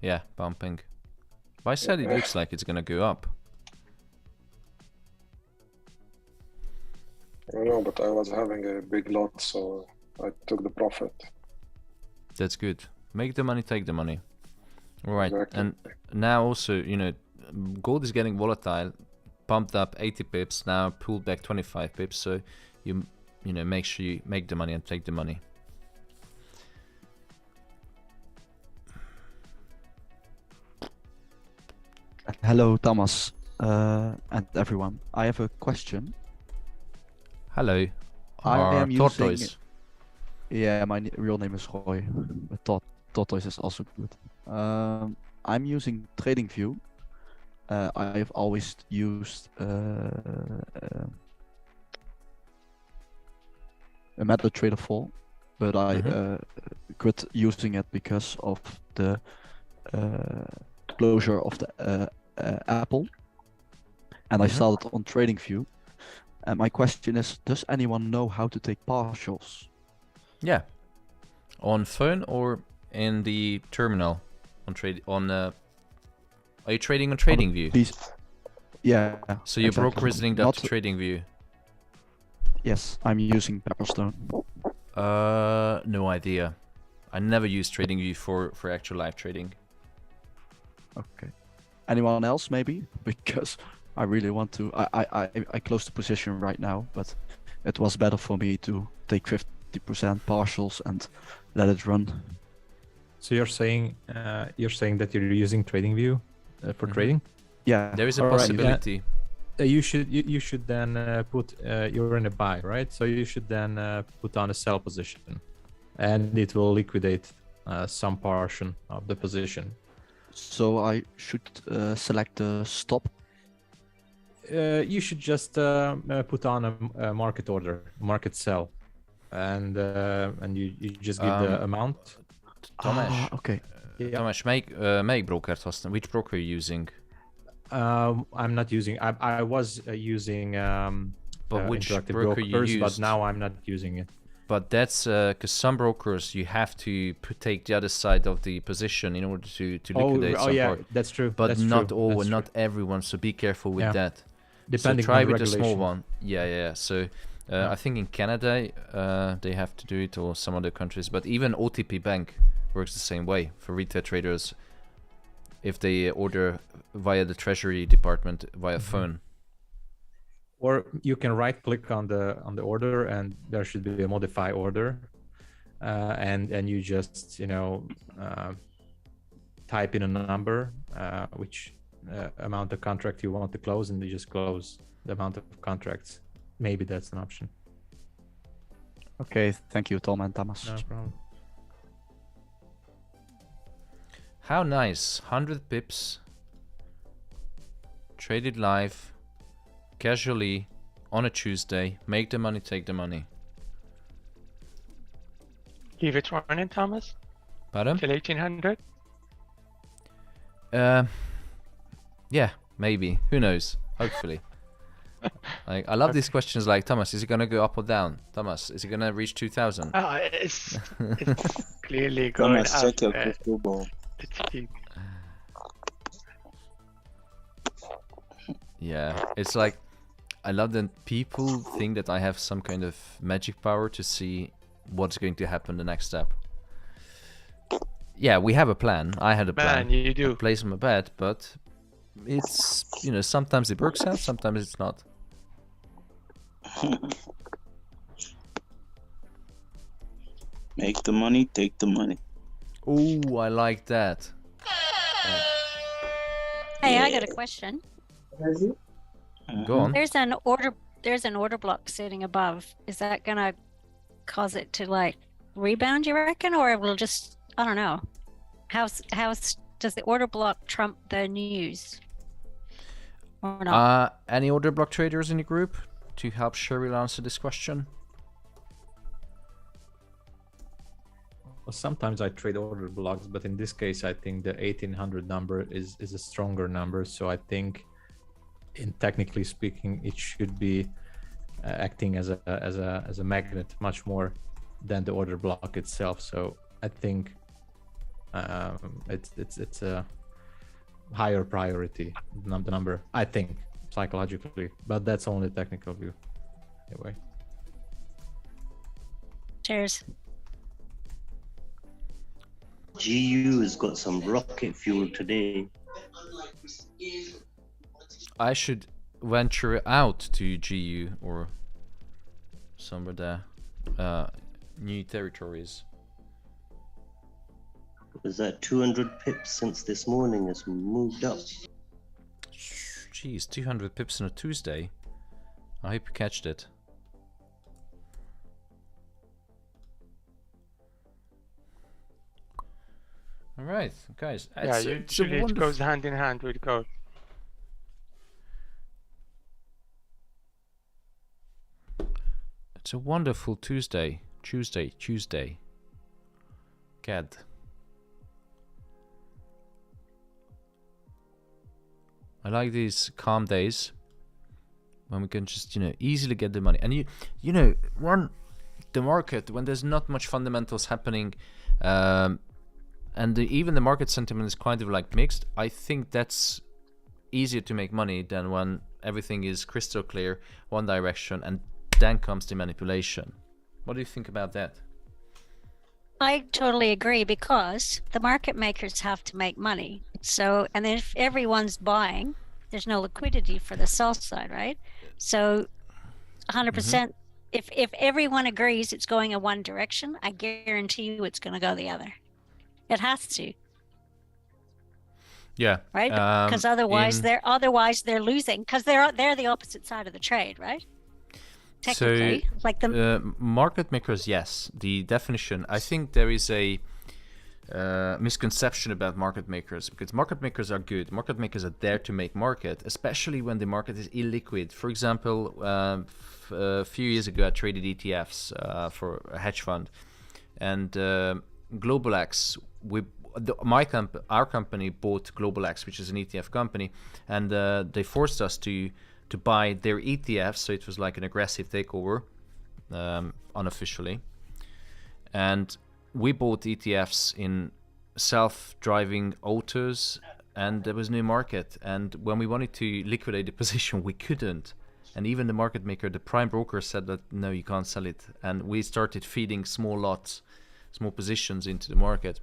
Yeah, pumping. But I said it looks like it's gonna go up. I know, but I was having a big lot, so I took the profit. That's good. Make the money, take the money. Alright, Exactly. and now also, you know, gold is getting volatile. Pumped up 80 pips, now pulled back 25 pips, so you know, make sure you make the money and take the money. Hello, Thomas, and everyone. I have a question. Hello, I am tortoise. using... Yeah, my real name is Roy, but tortoise is also good. I'm using TradingView. I've always used a MetaTrader 4, but I quit using it because of the closure of the Apple, and I started on TradingView. And my question is, does anyone know how to take partials? Yeah, on phone or in the terminal on are you trading on TradingView? Yeah. So your broker is linked up Not to TradingView? Yes, I'm using Pepperstone. No idea. I never use TradingView for actual live trading. Okay. Anyone else maybe? Because I really want to. I closed the position right now, but it was better for me to take 50% partials and let it run. So you're saying that you're using TradingView for trading? Yeah. There is a possibility. You should then put you're in a buy, right? So you should then put on a sell position, and it will liquidate some portion of the position. So I should select the stop. You should just put on a market order, market sell, and you just give the amount. Tomasz, okay. Tomasz, make broker Tostan. Which broker are you using? I'm not using. I was using But which interactive broker you brokers, but used? now I'm not using it. But that's because some brokers you have to take the other side of the position in order to liquidate some yeah, part. that's true. But that's not true. all that's and not true. everyone. So be careful with that. Depending so try on the with a small regulation. one. Yeah. So I think in Canada they have to do it, or some other countries. But even OTP Bank works the same way for retail traders. If they order via the Treasury Department via phone. Or you can right-click on the order, and there should be a modify order, and you just type in a number, which amount of contract you want to close, and you just close the amount of contracts. Maybe that's an option. Okay, thank you, Tom and Thomas. No problem. How nice! 100 pips. Traded live. Casually on a Tuesday, make the money, take the money. Leave it running, Thomas. Pardon? Till 1800. Yeah, maybe. Who knows? Hopefully. I love these questions. Like, Thomas, is it gonna go up or down? Thomas, is it gonna reach 2000? It's clearly going Thomas, up. check your crystal ball. Yeah, it's like, I love that people think that I have some kind of magic power to see what's going to happen the next step. Yeah, we have a plan. I had a plan. Man, you do. I place my bet, but it's, sometimes it works out, sometimes it's not. Make the money, take the money. Oh, I like that. Hey, I got a question. Go on. There's an order block sitting above. Is that gonna cause it to like rebound, you reckon, or it will just, I don't know. How's does the order block trump the news? Or not? Any order block traders in the group to help Cheryl answer this question? Well, sometimes I trade order blocks, but in this case, I think the 1800 number is a stronger number. So I think, in technically speaking, it should be acting as a magnet much more than the order block itself. So I think it's a higher priority, the number, I think, psychologically, but that's only a technical view. Anyway. Cheers. GU has got some rocket fuel today. I should venture out to GU or somewhere there. New territories. Was that 200 pips since this morning has moved up? Jeez, 200 pips on a Tuesday. I hope you catched it. All right, guys. Yeah, usually it goes hand in hand with gold. It's a wonderful Tuesday. Tuesday. Gad. I like these calm days when we can just, easily get the money. And the market, when there's not much fundamentals happening, and even the market sentiment is kind of like mixed, I think that's easier to make money than when everything is crystal clear, one direction, and then comes the manipulation. What do you think about that? I totally agree, because the market makers have to make money. So, and then if everyone's buying, there's no liquidity for the sell side, right? So 100%, if everyone agrees it's going in one direction, I guarantee you it's going to go the other. It has to. Yeah. Right? Because otherwise they're losing, because they're the opposite side of the trade, right? Technically, so, like the market makers, yes. The definition, I think there is a misconception about market makers, because market makers are good. Market makers are there to make market, especially when the market is illiquid. For example, a few years ago, I traded ETFs for a hedge fund, and GlobalX. Our company bought GlobalX, which is an ETF company, and they forced us to to buy their ETFs, so it was like an aggressive takeover, unofficially. And we bought ETFs in self-driving autos, and there was no market. And when we wanted to liquidate the position, we couldn't. And even the market maker, the prime broker, said that no, you can't sell it. And we started feeding small lots, small positions into the market.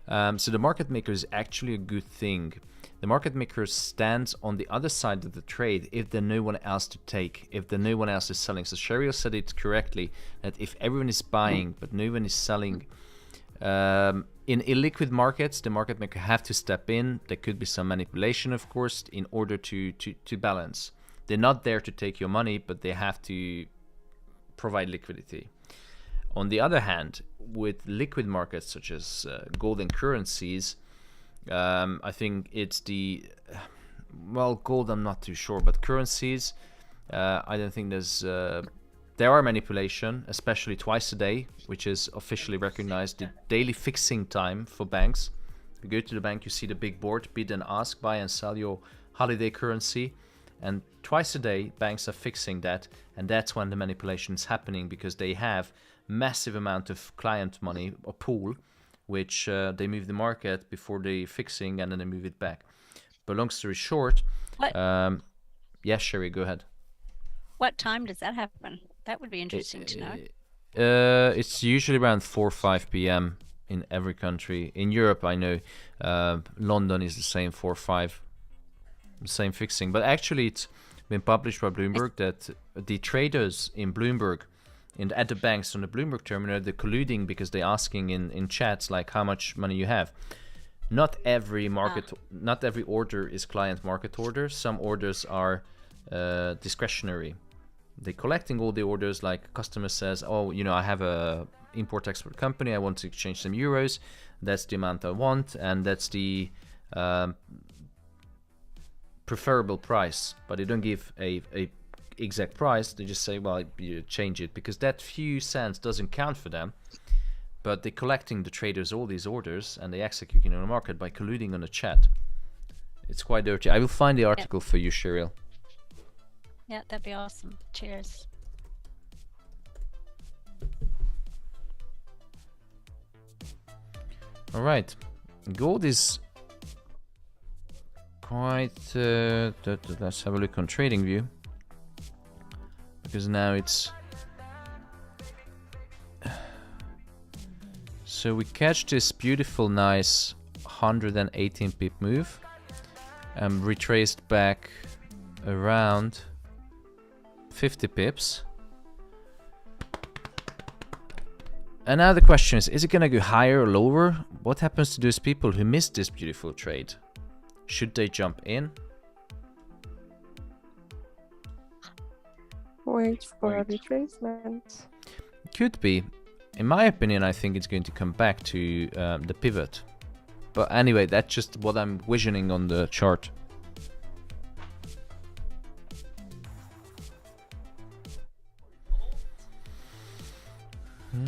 So the market maker is actually a good thing. The market maker stands on the other side of the trade if there's no one else to take, if there's no one else is selling. So Sheryl said it correctly, that if everyone is buying but no one is selling, in illiquid markets, the market maker have to step in. There could be some manipulation, of course, in order to balance. They're not there to take your money, but they have to provide liquidity. On the other hand, with liquid markets such as gold and currencies, I think it's well, gold I'm not too sure, but currencies, I don't think there are manipulation, especially twice a day, which is officially recognized, the daily fixing time for banks. You go to the bank, you see the big board, bid and ask, buy and sell your holiday currency, and twice a day banks are fixing that, and that's when the manipulation is happening, because they have massive amount of client money or pool, which they move the market before they fixing, and then they move it back. But long story short, yes, Sherry, go ahead. What time does that happen? That would be interesting to know. It's usually around 4 or 5 p.m. in every country. In Europe, I know London is the same, 4 or 5, same fixing. But actually, it's been published by Bloomberg that the traders in Bloomberg, at the banks on the Bloomberg terminal, they're colluding because they're asking in chats like how much money you have. Not every order is client market order. Some orders are discretionary. They're collecting all the orders, like customer says, oh, you know, I have a import-export company, I want to exchange some euros, that's the amount I want, and that's the preferable price. But they don't give a exact price, they just say, well, you change it, because that few cents doesn't count for them. But they're collecting, the traders, all these orders, and they executing on the market by colluding on the chat. It's quite dirty. I will find the article for you, Sheryl. Yeah, that'd be awesome. Cheers. All right, gold is quite. Let's have a look on TradingView, because now it's. So we catch this beautiful, nice 118 pip move, and retraced back around 50 pips. And now the question is it gonna go higher or lower? What happens to those people who missed this beautiful trade? Should they jump in? Wait for a retracement. Could be. In my opinion, I think it's going to come back to the pivot. But anyway, that's just what I'm visioning on the chart.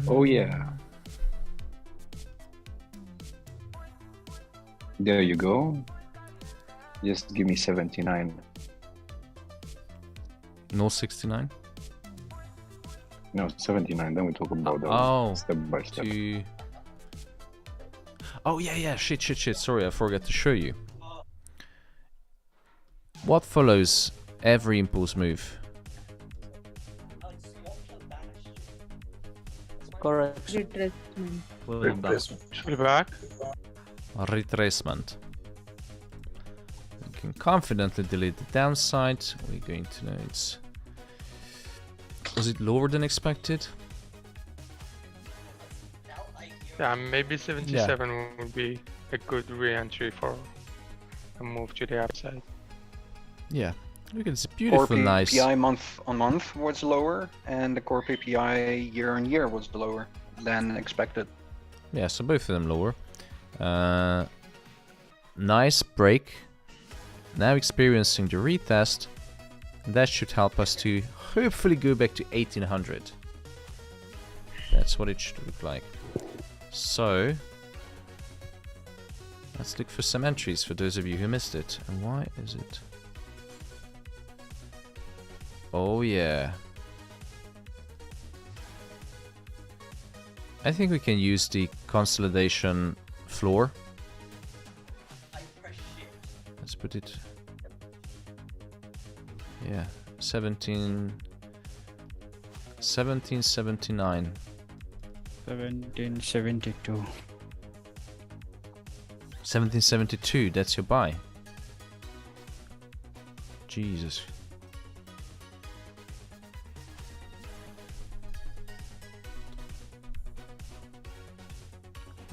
Oh yeah. There you go. Just give me 79. No 69? No, 79. Then we talk about that step by step. Oh yeah, shit. Sorry, I forgot to show you. What follows every impulse move? Correct. Retracement. We can confidently delete the downside. We're going to know it's. Was it lower than expected? Yeah, maybe 77 would be a good re-entry for a move to the upside. Yeah, look, it's beautiful, core nice. PPI month on month was lower, and the core PPI year on year was lower than expected. Yeah, so both of them lower. Nice break. Now experiencing the retest. That should help us to hopefully go back to 1800. That's what it should look like. So let's look for some entries for those of you who missed it. And why is it? Oh yeah. I think we can use the consolidation floor. Let's put it. Yeah, 1779. 1772. 1772, that's your buy. Jesus.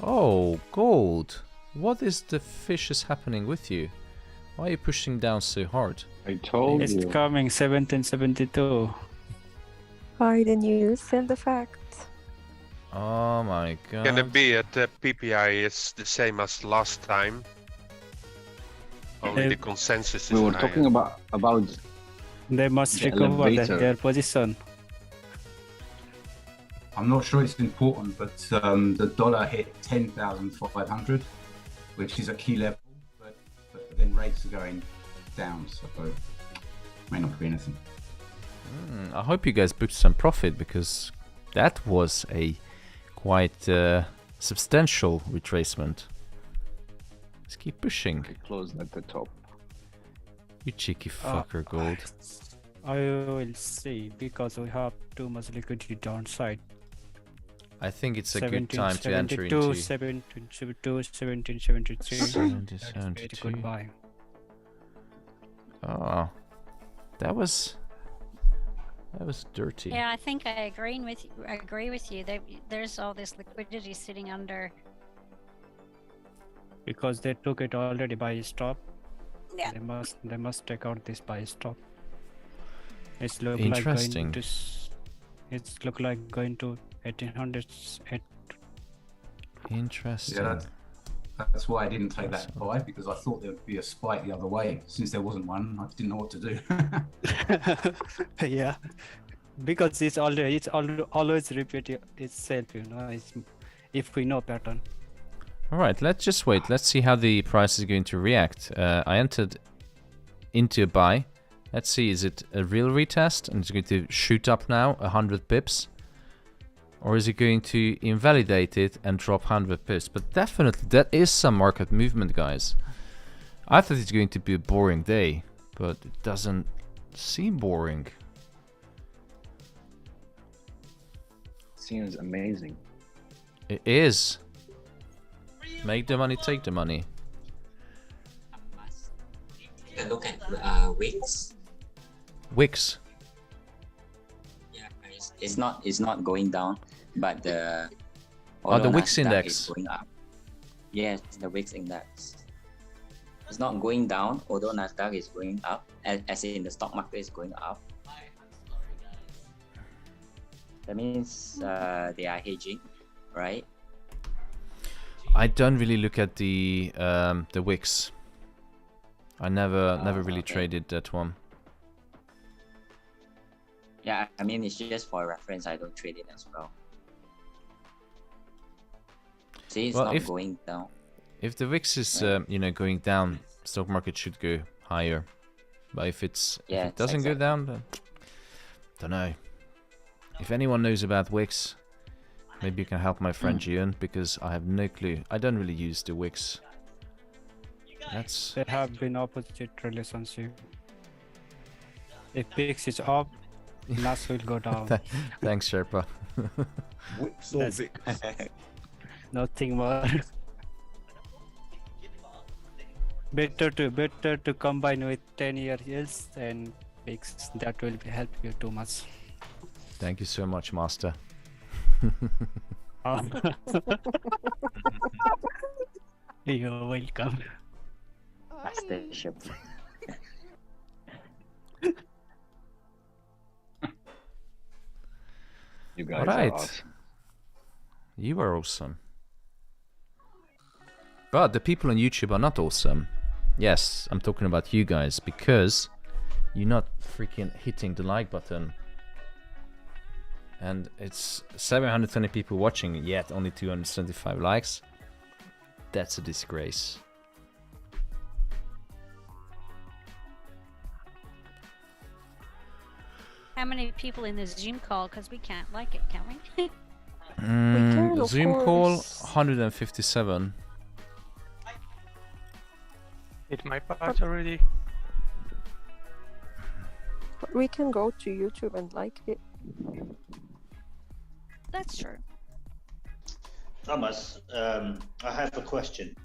Oh, gold. What is the fish is happening with you? Why are you pushing down so hard? I told It's you. coming 1772. By the news and the facts. Oh my god. Can it be that the PPI is the same as last time? Only the consensus is We were higher. talking about They must the recover elevator. their position. I'm not sure it's important, but the dollar hit 10,500, which is a key level, but then rates are going down, so it may not be anything. I hope you guys booked some profit, because that was a quite substantial retracement. Let's keep pushing. It closed at the top. You cheeky fucker, gold. I will see, because we have too much liquidity downside. I think it's a good time to enter into 1772, 1773. 1772. Good buy. Oh, that was dirty. Yeah, I think I agree with you. There's all this liquidity sitting under. Because they took it already by stop. Yeah. They must take out this by stop. It's look Interesting. like going to. It's look like going to 1800s. Interesting. Yeah, that's why I didn't take that buy, because I thought there would be a spike the other way. Since there wasn't one, I didn't know what to do. Yeah, because it's always repeat itself. You know, if we know pattern. Alright, let's just wait. Let's see how the price is going to react. I entered into a buy. Let's see, is it a real retest and it's going to shoot up now 100 pips? Or is it going to invalidate it and drop 100 pips? But definitely, that is some market movement, guys. I thought it's going to be a boring day, but it doesn't seem boring. Seems amazing. It is. Make the money, take the money. Take a look at wicks. Wicks. Yeah, it's not going down, but the the Wix Nasdaq index is going up. Yes, the Wix index. It's not going down, although Nasdaq is going up, as in the stock market is going up. That means they are hedging, right? I don't really look at the Wix. I never really traded that one. Yeah, I mean, it's just for reference. I don't trade it as well. See, it's not going down. If the Wix is going down, stock market should go higher. But if if it doesn't go down, then don't know. If anyone knows about Wix, maybe you can help my friend Gian, because I have no clue. I don't really use the Wix. There have been opposite relationship. If PIX is up, NAS will go down. Thanks, Sherpa. Wix or Vix? Nothing more. better to combine with 10-year yields and PIX. That will help you too much. Thank you so much, Master. You're welcome. Mastership. You guys Alright. are awesome. You are awesome. But the people on YouTube are not awesome. Yes, I'm talking about you guys, because you're not freaking hitting the like button. And it's 720 people watching, yet only 275 likes. That's a disgrace. how many people in the Zoom call because we can't like it, can we? can, of Zoom call course. 157. Hit my part already. But we can go to YouTube and like it. That's true. Thomas, I have a question.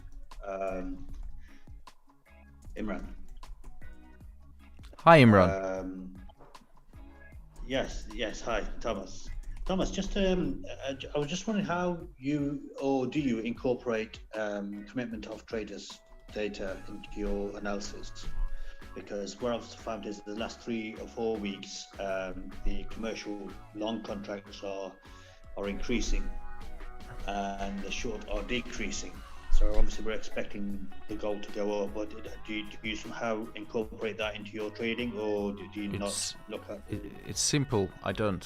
Imran. Hi, Imran. Yes, hi, Thomas. Thomas, just I was just wondering how you or do you incorporate commitment of traders data into your analysis? Because what I've found is the last 3 or 4 weeks, the commercial long contracts are increasing and the short are decreasing. So obviously we're expecting the gold to go up, but do you somehow incorporate that into your trading, or do you not look at it? It's simple. I don't.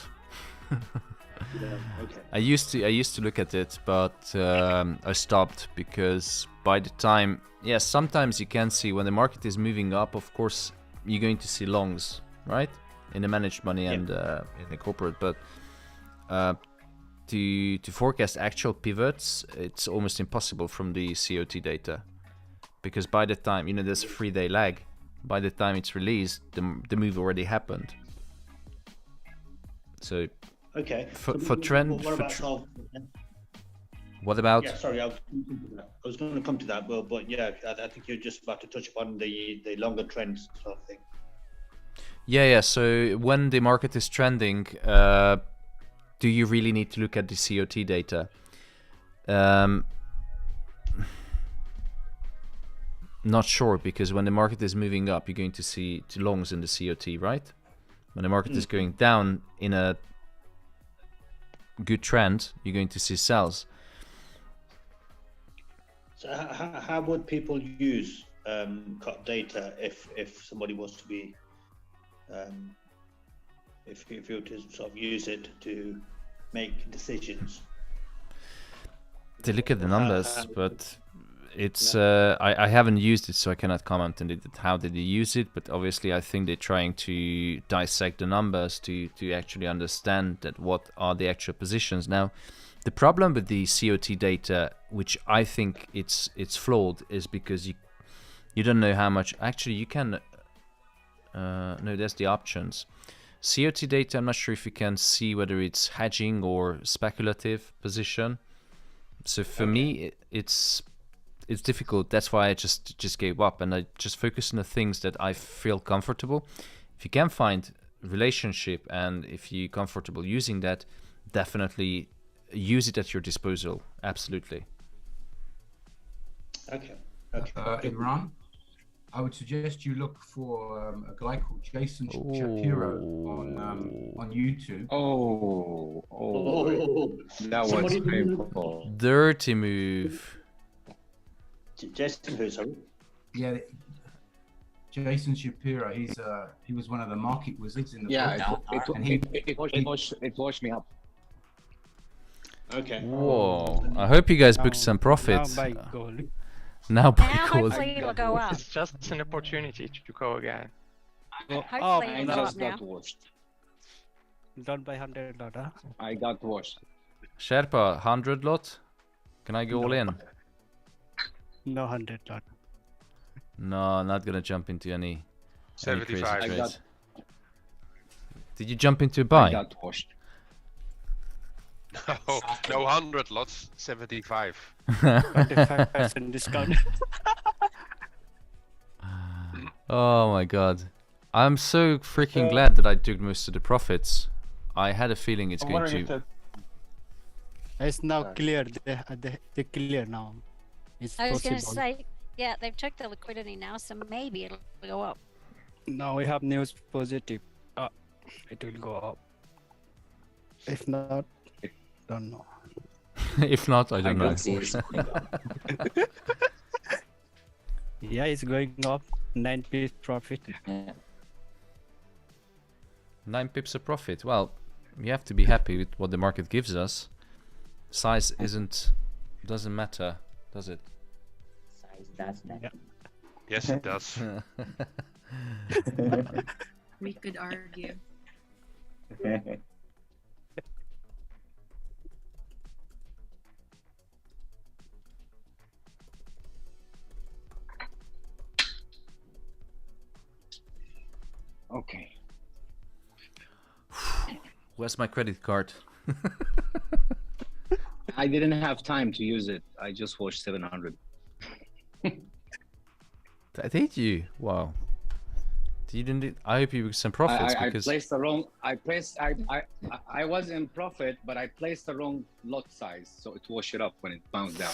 Yeah, okay. I used to look at it, but I stopped because by the time, yes, sometimes you can see when the market is moving up. Of course, you're going to see longs, right, in the managed money and in the corporate, but to forecast actual pivots, it's almost impossible from the COT data, because by the time, you know, there's a 3-day lag. By the time it's released, the move already happened. So okay. For trend, what about? Yeah, sorry, I was going to come to that, but yeah, I think you're just about to touch upon the longer trends sort of thing. Yeah. So when the market is trending, do you really need to look at the COT data? Not sure, because when the market is moving up, you're going to see longs in the COT, right? When the market is going down in a good trend, you're going to see sells. So how would people use cut data if somebody wants to be if you were to sort of use it to make decisions? They look at the numbers, but it's I haven't used it, so I cannot comment on it. How did they use it? But obviously, I think they're trying to dissect the numbers to actually understand that what are the actual positions. Now, the problem with the COT data, which I think it's flawed, is because you don't know how much actually you can. No, there's the options. COT data, I'm not sure if you can see whether it's hedging or speculative position. So for me, it's difficult. That's why I just gave up, and I just focus on the things that I feel comfortable. If you can find relationship and if you're comfortable using that, definitely use it at your disposal. Absolutely. Okay. Imran, I would suggest you look for a guy called Jason Shapiro on YouTube. That was painful. Dirty move. Jason who, sorry? Yeah, Jason Shapiro. He was one of the market wizards in the book. It washed me up. Okay. Whoa! I hope you guys booked some profits. Now buy gold. Now buy gold. Hopefully it'll go up. It's just an opportunity to go again. Hopefully it'll go up now. Don't buy $100. I got washed. Sherpa, 100 lot? Can I go all in? No $100. No, not gonna jump into any 75. crazy trades. Did you jump into a buy? I got washed. No 100 lots, 75. 25% discount. Oh my god. I'm so freaking glad that I took most of the profits. I had a feeling it's going to... It's now clear. They clear now. It's I was going to possible. say, yeah, they've took the liquidity now, so maybe it'll go up. Now we have news positive. It will go up. If not, don't know. If not, I don't know. Yeah, it's going up. 9 pips profit. 9 pips of profit. Well, you have to be happy with what the market gives us. Size doesn't matter, does it? Size does matter. Yes, it does. We could argue. Okay. Where's my credit card? I didn't have time to use it. I just watched 700. Did you? Wow. You didn't. I hope you got some profits because I placed the wrong. I was in profit, but I placed the wrong lot size, so it washed it up when it bounced down.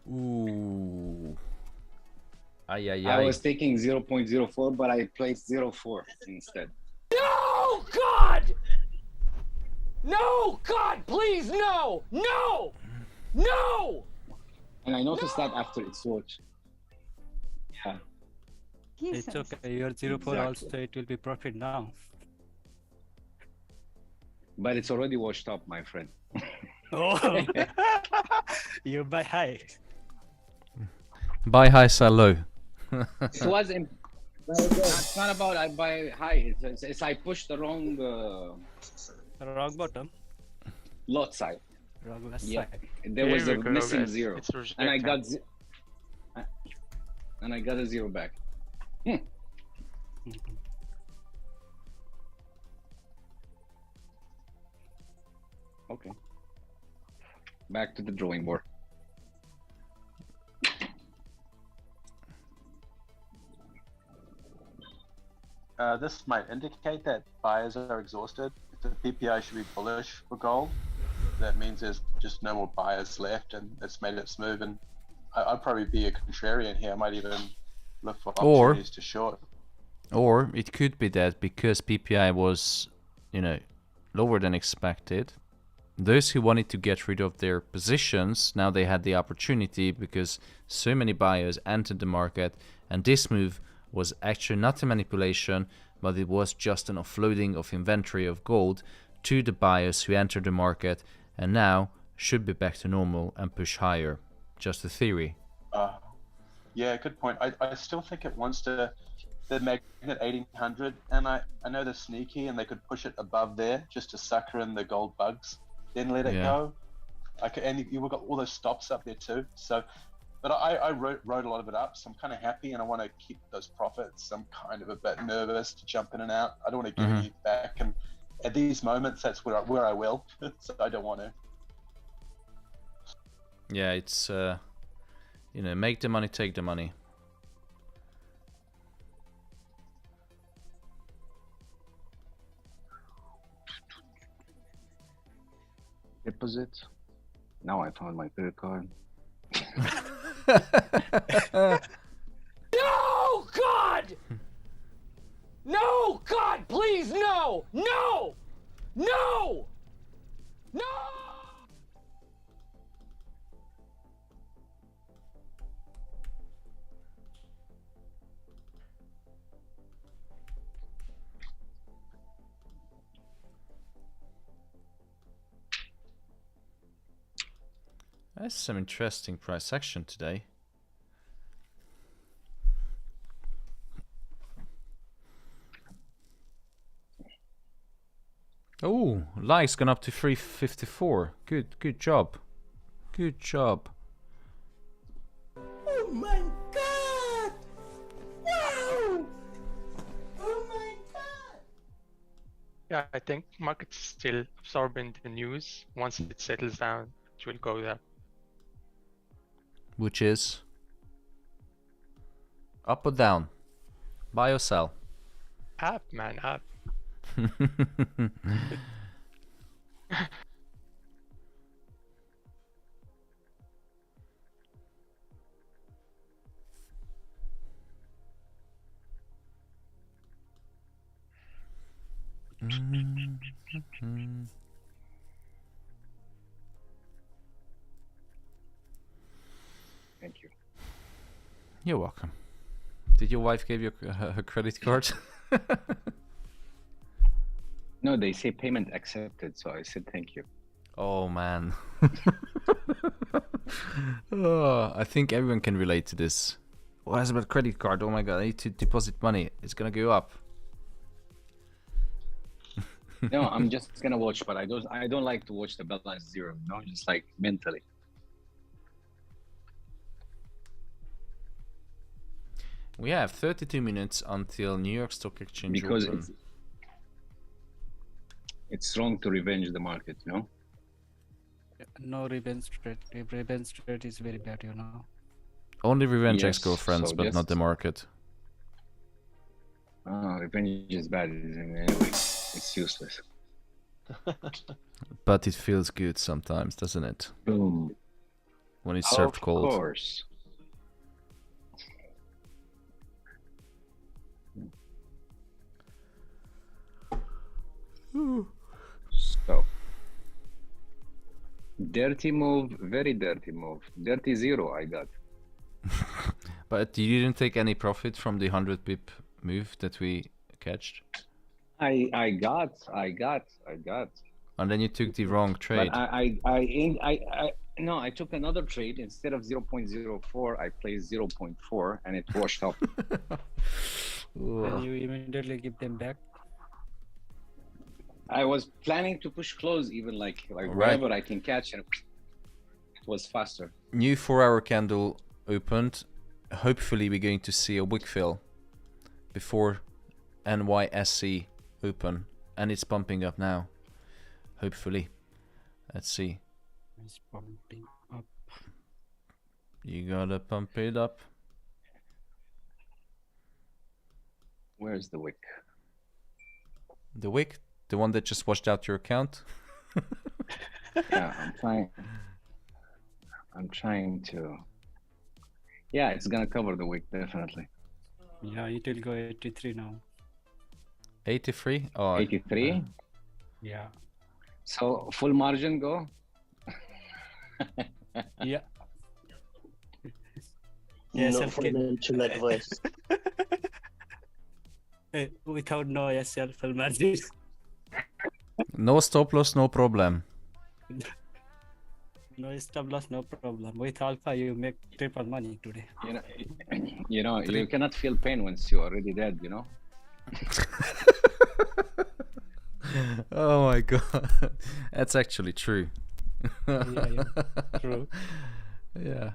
Ooh. I was taking 0.04, but I placed 0.4 instead. No, God! No, God, please, no! No! No! And I noticed that after it switched. Yeah. It's okay. Your 0.4 also, it will be profit now. But it's already washed up, my friend. Oh, you buy high. buy high, sell low. It wasn't. It's not about I buy high. It's I pushed the wrong. Wrong bottom. Lot side. Wrong left Yeah. side. There was a missing guys. zero, It's and I rejected. got a zero back. Okay. Back to the drawing board. This might indicate that buyers are exhausted. If the PPI should be bullish for gold, that means there's just no more buyers left, and it's made its move. And I'd probably be a contrarian here. I might even look for opportunities to short. Or it could be that because PPI was, lower than expected, those who wanted to get rid of their positions, now they had the opportunity because so many buyers entered the market, and this move was actually not a manipulation, but it was just an offloading of inventory of gold to the buyers who entered the market and now should be back to normal and push higher. Just a theory. Yeah, good point. I still think it wants to, the magnet 1800, and I know they're sneaky and they could push it above there just to sucker in the gold bugs, then let it go. And you've got all those stops up there too. So, but I wrote a lot of it up, so I'm kind of happy and I want to keep those profits. I'm kind of a bit nervous to jump in and out. I don't want to give any back, and at these moments, that's where I will. So I don't want to. Yeah, it's make the money, take the money. Deposit. Now I found my credit card. No, God! No, God, please, no! No! No! No! That's some interesting price action today. Oh, likes gone up to 354. Good job. Good job. Oh my God! Wow! Oh my God! Yeah, I think market's still absorbing the news. Once it settles down, it will go up. Which is up or down? Buy or sell? Up, man, up. Thank you. You're welcome. Did your wife give you her credit card? No, they say payment accepted, so I said thank you. Oh man. Oh, I think everyone can relate to this. What has about credit card? Oh my god, I need to deposit money. It's gonna go up. No, I'm just gonna watch, but I don't like to watch the balance zero, you know, just like mentally. We have 32 minutes until New York Stock Exchange Because open. it's wrong to revenge the market, you know. No revenge trade. Revenge trade is very bad, you know. Only revenge Yes, ex-girlfriends, so but not just- the market. Revenge is bad anyway. It's useless. But it feels good sometimes, doesn't it? Boom. When it's served Of cold. course. So, dirty move, very dirty move. Dirty zero I got. But you didn't take any profit from the 100 pip move that we catched? I got. And then you took the wrong trade. But no, I took another trade. Instead of 0.04, I placed 0.4 and it washed up. And you immediately give them back. I was planning to push close even like Right. wherever I can catch and it was faster. New 4-hour candle opened. Hopefully we're going to see a wick fill before NYSE open. And it's pumping up now. Hopefully. Let's see. It's pumping up. You gotta pump it up. Where's the wick? The wick? The one that just washed out your account? Yeah, I'm trying to. Yeah, it's gonna cover the wick definitely. Yeah, it will go 83 now. 83? Oh, 83? Yeah. So full margin go? Yeah. Not financial advice. Without no SL full margin. No stop loss, no problem. No stop loss, no problem. With alpha, you make triple money today. You cannot feel pain once you're already dead, you know? Oh my god. That's actually true. Yeah, true. Yeah.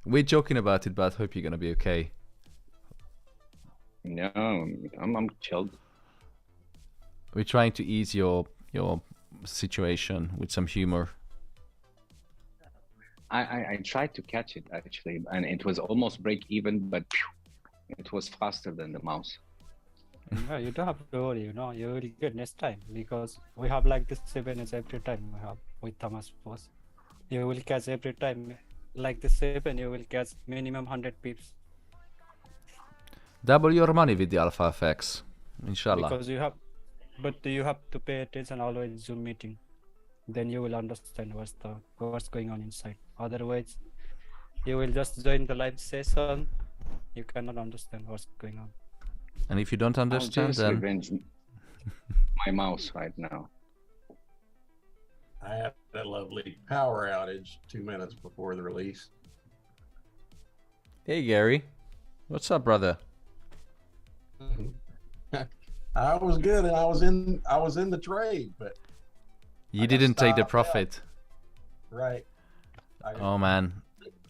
We're joking about it, but I hope you're gonna be okay. No, I'm chilled. We're trying to ease your situation with some humor. I tried to catch it actually, and it was almost break even, but it was faster than the mouse. No, you don't have to worry, you know, you will get next time because we have like this 7 is every time we have with Thomas Boss. You will catch every time like the 7, you will catch minimum 100 pips. Double your money with the Alpha FX, inshallah. Because you have to pay attention always Zoom meeting. Then you will understand what's going on inside. Otherwise, you will just join the live session. You cannot understand what's going on. And if you don't understand, I'll just then revenge my mouse right now. I had that lovely power outage 2 minutes before the release. hey Gary, what's up, brother? I was good, and I was in the trade, but You didn't take the stopped profit. right. Oh man,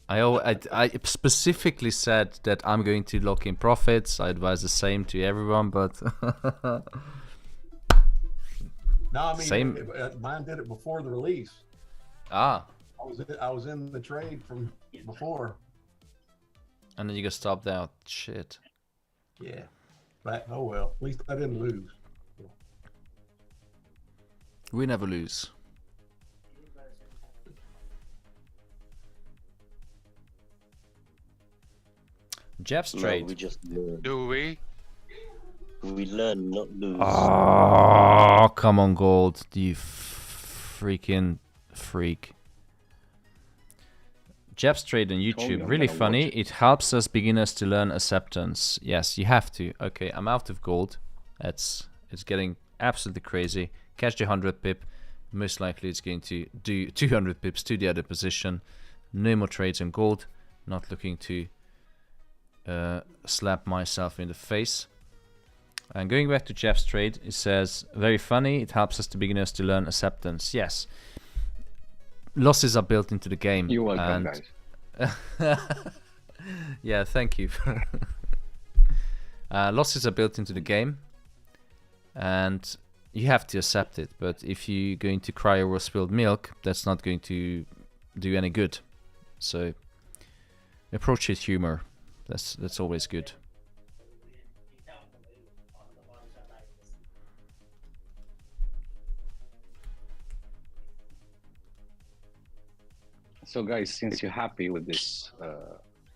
I specifically said that I'm going to lock in profits. I advise the same to everyone, but No, I mean Same. mine did it before the release. ah, I was in the trade from before. and then you got stopped out. Shit. Yeah, but oh well. At least I didn't lose. We never lose. Jeff's No, trade. we just learn. Do we? We learn, not lose. Oh, come on, Gold. You freaking freak. Jeff's trade on Told you YouTube. I'm Really gonna funny. watch It helps us beginners to learn acceptance. Yes, you have to. Okay, I'm out of gold. It's getting absolutely crazy. Catch the 100 pip. Most likely it's going to do 200 pips to the other position. No more trades on gold. Not looking to slap myself in the face. And going back to Jeff's trade, it says, very funny, it helps us, the beginners, to learn acceptance. Yes. Losses are built into the game. You're welcome, guys. Yeah, thank you. Losses are built into the game, and you have to accept it. But if you're going to cry over spilled milk, that's not going to do any good. So approach with humor. That's always good. So guys, since you're happy with this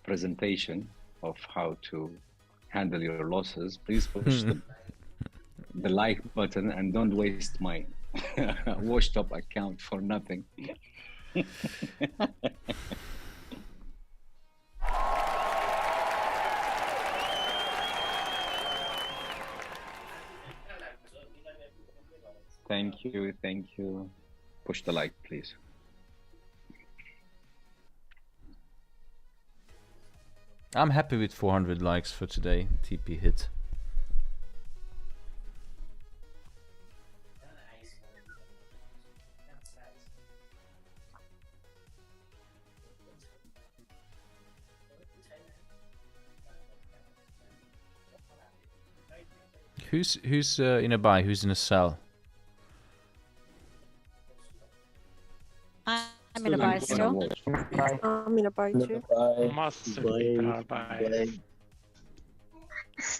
presentation of how to handle your losses, please push the like button and don't waste my washed up account for nothing. Thank you, thank you. Push the like, please. I'm happy with 400 likes for today. TP hit. Who's in a buy? Who's in a sell? I'm in a buy still. I'm in a buy too. Most of the people are buying.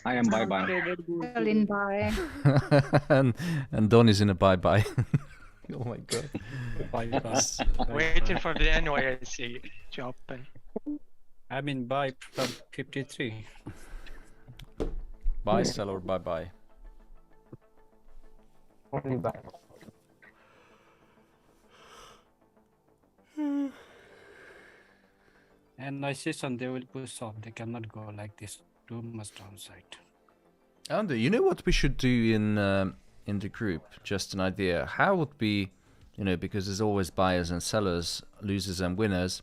I am bye-bye. Still in buy. and Don is in a bye-bye. Oh my god. Waiting for the NYSE to open. I'm in buy from 53. Buy, sell, or bye-bye? Only buy. And I see some they will push off. They cannot go like this. Too much downside. Andy, you know what we should do in the group? Just an idea. How would be, because there's always buyers and sellers, losers and winners,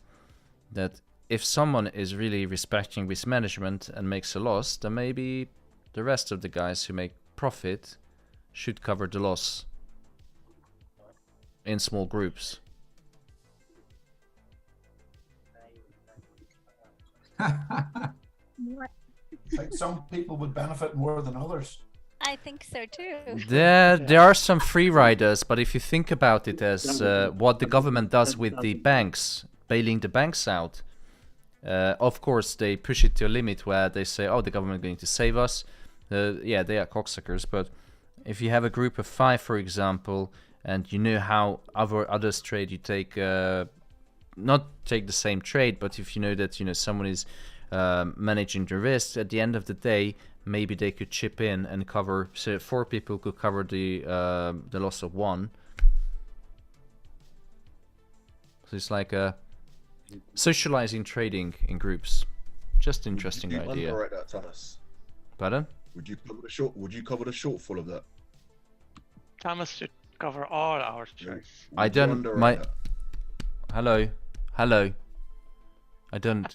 that if someone is really respecting risk management and makes a loss, then maybe the rest of the guys who make profit should cover the loss in small groups. I think some people would benefit more than others. I think so too. There are some free riders, but if you think about it as what the government does with the banks, bailing the banks out, of course they push it to a limit where they say, oh, the government is going to save us. Yeah, they are cocksuckers, but if you have a group of 5, for example, and you know how others trade, you take not take the same trade, but if you know that someone is managing the risk, at the end of the day, maybe they could chip in and cover. So 4 people could cover the loss of 1. So it's like socializing trading in groups. Just interesting Would you idea. underwrite that, Thomas? Pardon? Would you cover the short? Would you cover the shortfall of that? Thomas should cover all our trades. I don't. Hello. I don't.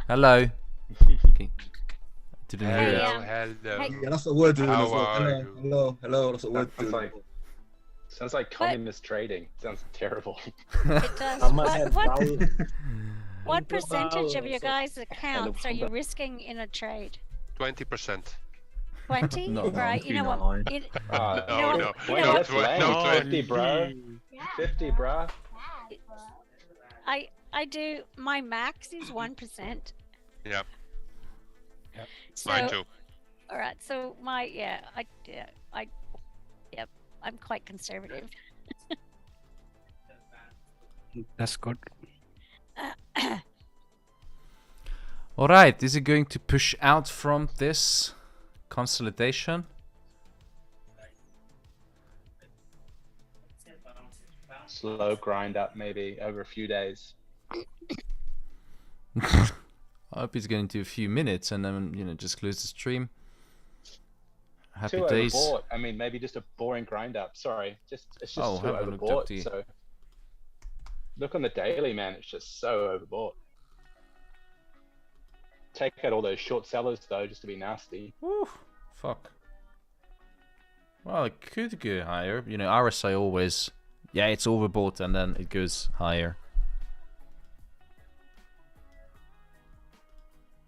Hello. Okay. Didn't hear it. Hello. Yeah, that's what we're doing How as well. are Hello. That's what we're doing. Sounds like communist trading. Sounds terrible. It does. What percentage of your guys' accounts are you risking in a trade? 20%. 20? No, Right. You know what? no, no, Wait, no, that's lame. no, 50, bro. 50, bro. I do. My max is 1%. Yeah. So, Mine too. All right. So I'm quite conservative. That's good. All right. Is it going to push out from this consolidation? Slow grind up maybe over a few days. I hope he's going to a few minutes and then just close the stream. Happy Too days. overbought. I mean, maybe just a boring grind up. Sorry, it's just too haven't looked up overbought. the- So look on the daily, man. It's just so overbought. Take out all those short sellers though, just to be nasty. Fuck. Well, it could go higher. You know, RSI always, yeah, it's overbought and then it goes higher.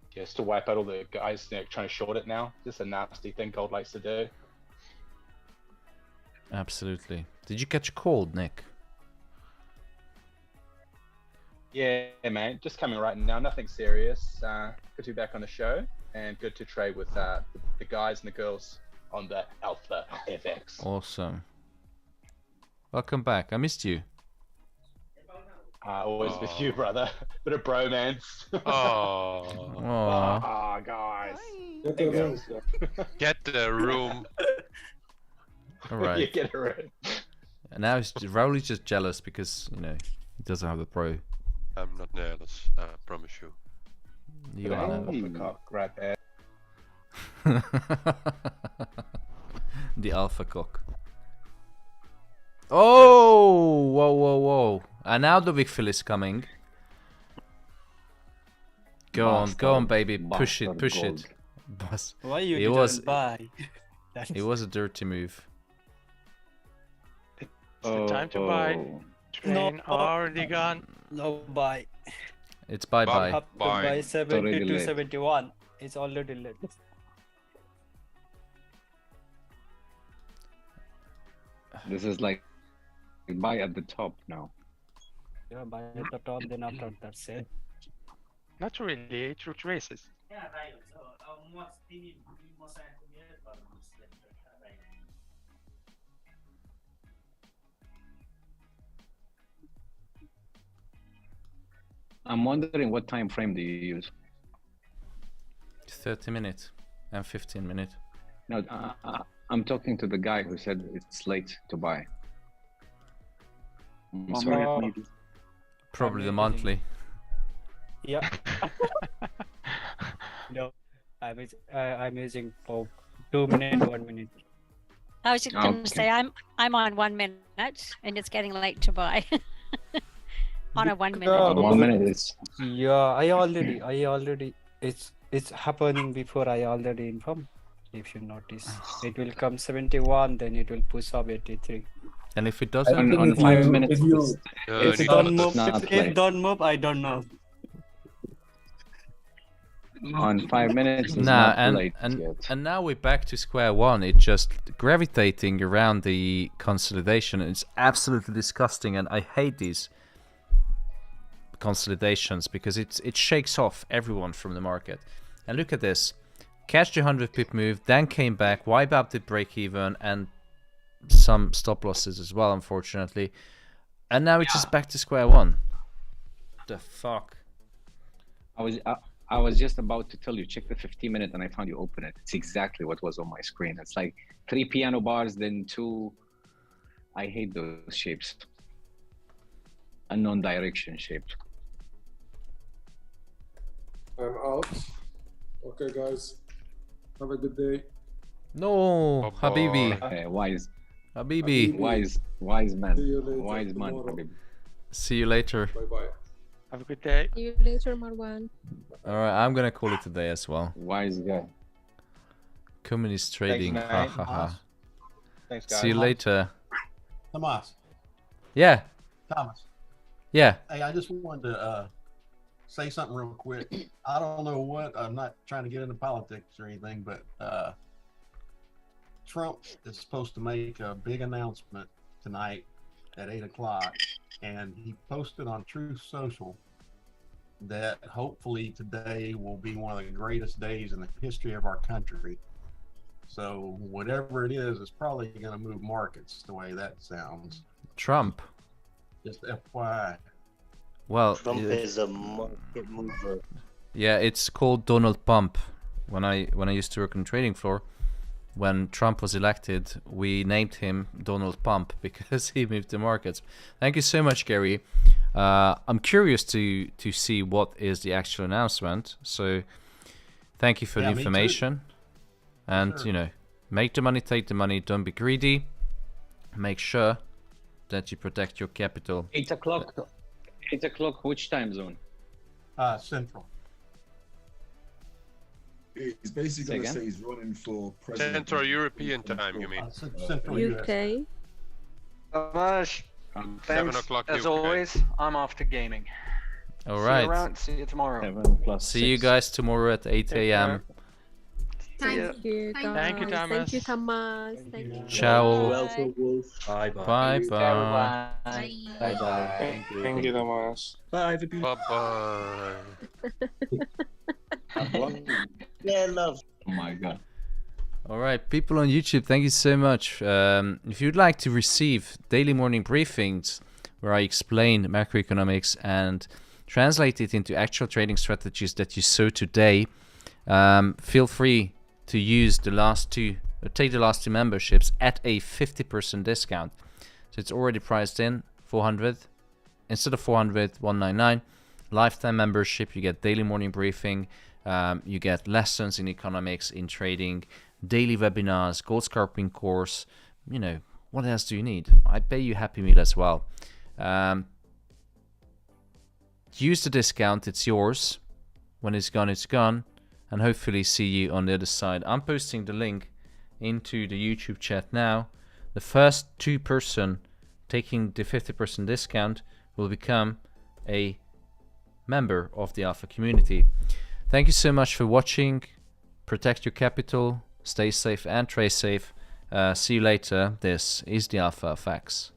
Just to wipe out all the guys trying to short it now. Just a nasty thing gold likes to do. Absolutely. Did you catch a cold, Nick? Yeah, mate. Just coming right now. Nothing serious. Good to be back on the show and good to trade with the guys and the girls on the Alpha FX. Awesome. Welcome back. I missed you. Always with you, brother. Bit of bromance. Oh, guys. Okay, girls. Get the room. All right. You get a room. And now Rowley's just jealous because, you know, he doesn't have the pro. I'm not jealous, I promise you. You are now. Cock right there. The alpha cock. Oh, whoa, whoa, whoa. And now the Wickfill is coming. Go on, baby. Push it, push it. Boss. Why you didn't buy? It was a dirty move. It's the time to buy. Train already gone. No buy. It's bye-bye. Up to buy 70 to 71. It's already late. This is like buy at the top now. Yeah, buy at the top, then after that's it. Not really, it retraces. I'm wondering what time frame do you use? 30 minutes and 15 minutes. No, I'm talking to the guy who said it's late to buy. Probably the monthly. Yeah. No, I'm using for 2 minutes, 1 minute. I was just going to say I'm on 1 minute and it's getting late to buy. On a 1 minute. 1 minute is. Yeah, I already. It's happening before I already informed. If you notice, it will come 71, then it will push up 83. And if it doesn't, on 5 minutes, if it don't move, if it don't move, I don't know. On 5 minutes, it's nah, not late yet. And now we're back to square one. It's just gravitating around the consolidation. It's absolutely disgusting, and I hate these consolidations because it shakes off everyone from the market. And look at this. Catch the 100 pip move, then came back, wipe out the break even, and some stop losses as well, unfortunately. And now it's just back to square one. The fuck? I was just about to tell you, check the 15-minute, and I found you open it. It's exactly what was on my screen. It's like 3 piano bars, then 2. I hate those shapes. A non-direction shape. I'm out. Okay, guys. Have a good day. No, Habibi. Okay, wise. Habibi. Wise man. See you later Wise man, tomorrow. Habibi. See you later. Bye-bye. Have a good day. See you later, Marwan. Alright, I'm gonna call it today as well. Wise guy. Communist trading. Thanks, Ha mate. ha ha. Thanks, guys. See you later. Tomas. Yeah. Thomas. Yeah. Hey, I just wanted to say something real quick. I don't know what, I'm not trying to get into politics or anything, but Trump is supposed to make a big announcement tonight at 8 o'clock, and he posted on Truth Social that hopefully today will be one of the greatest days in the history of our country. So whatever it is, it's probably going to move markets the way that sounds. Trump. Just FYI. Well, Trump is a market mover. yeah, it's called Donald Pump. When I used to work on the trading floor, when Trump was elected, we named him Donald Pump because he moved the markets. Thank you so much, Gary. I'm curious to see what is the actual announcement. So, thank you for the information. And you know, make the money, take the money. Don't be greedy. Make sure that you protect your capital. 8 o'clock. 8 o'clock. Which time zone? Central. He's basically going to say he's running for president. Central European time, you mean? UK. Tomas, 7 thanks o'clock as UK. always. I'm off to gaming. All See right. you around. See you tomorrow. 7 + See you 6. guys tomorrow at 8 a.m. Thank you, guys. Thank you, Thank you, Thomas. Thomas. Thank you. Ciao. Bye bye. Bye bye. Bye. Bye bye. Thank you, Thomas. Bye everybody. Bye bye. Yeah, love. Oh my god. All right, people on YouTube, thank you so much. If you'd like to receive daily morning briefings where I explain macroeconomics and translate it into actual trading strategies that you saw today, feel free to use the last two, or take the last two memberships at a 50% discount. So it's already priced in, 400 instead of 400, 199. Lifetime membership, you get daily morning briefing, you get lessons in economics, in trading, daily webinars, gold scalping course. You know, what else do you need? I pay you Happy Meal as well. Use the discount, it's yours. When it's gone, it's gone. And hopefully see you on the other side. I'm posting the link into the YouTube chat now. The first 2 person taking the 50% discount will become a member of the Alpha community. Thank you so much for watching. Protect your capital, stay safe and trade safe. See you later. This is the Alpha FX.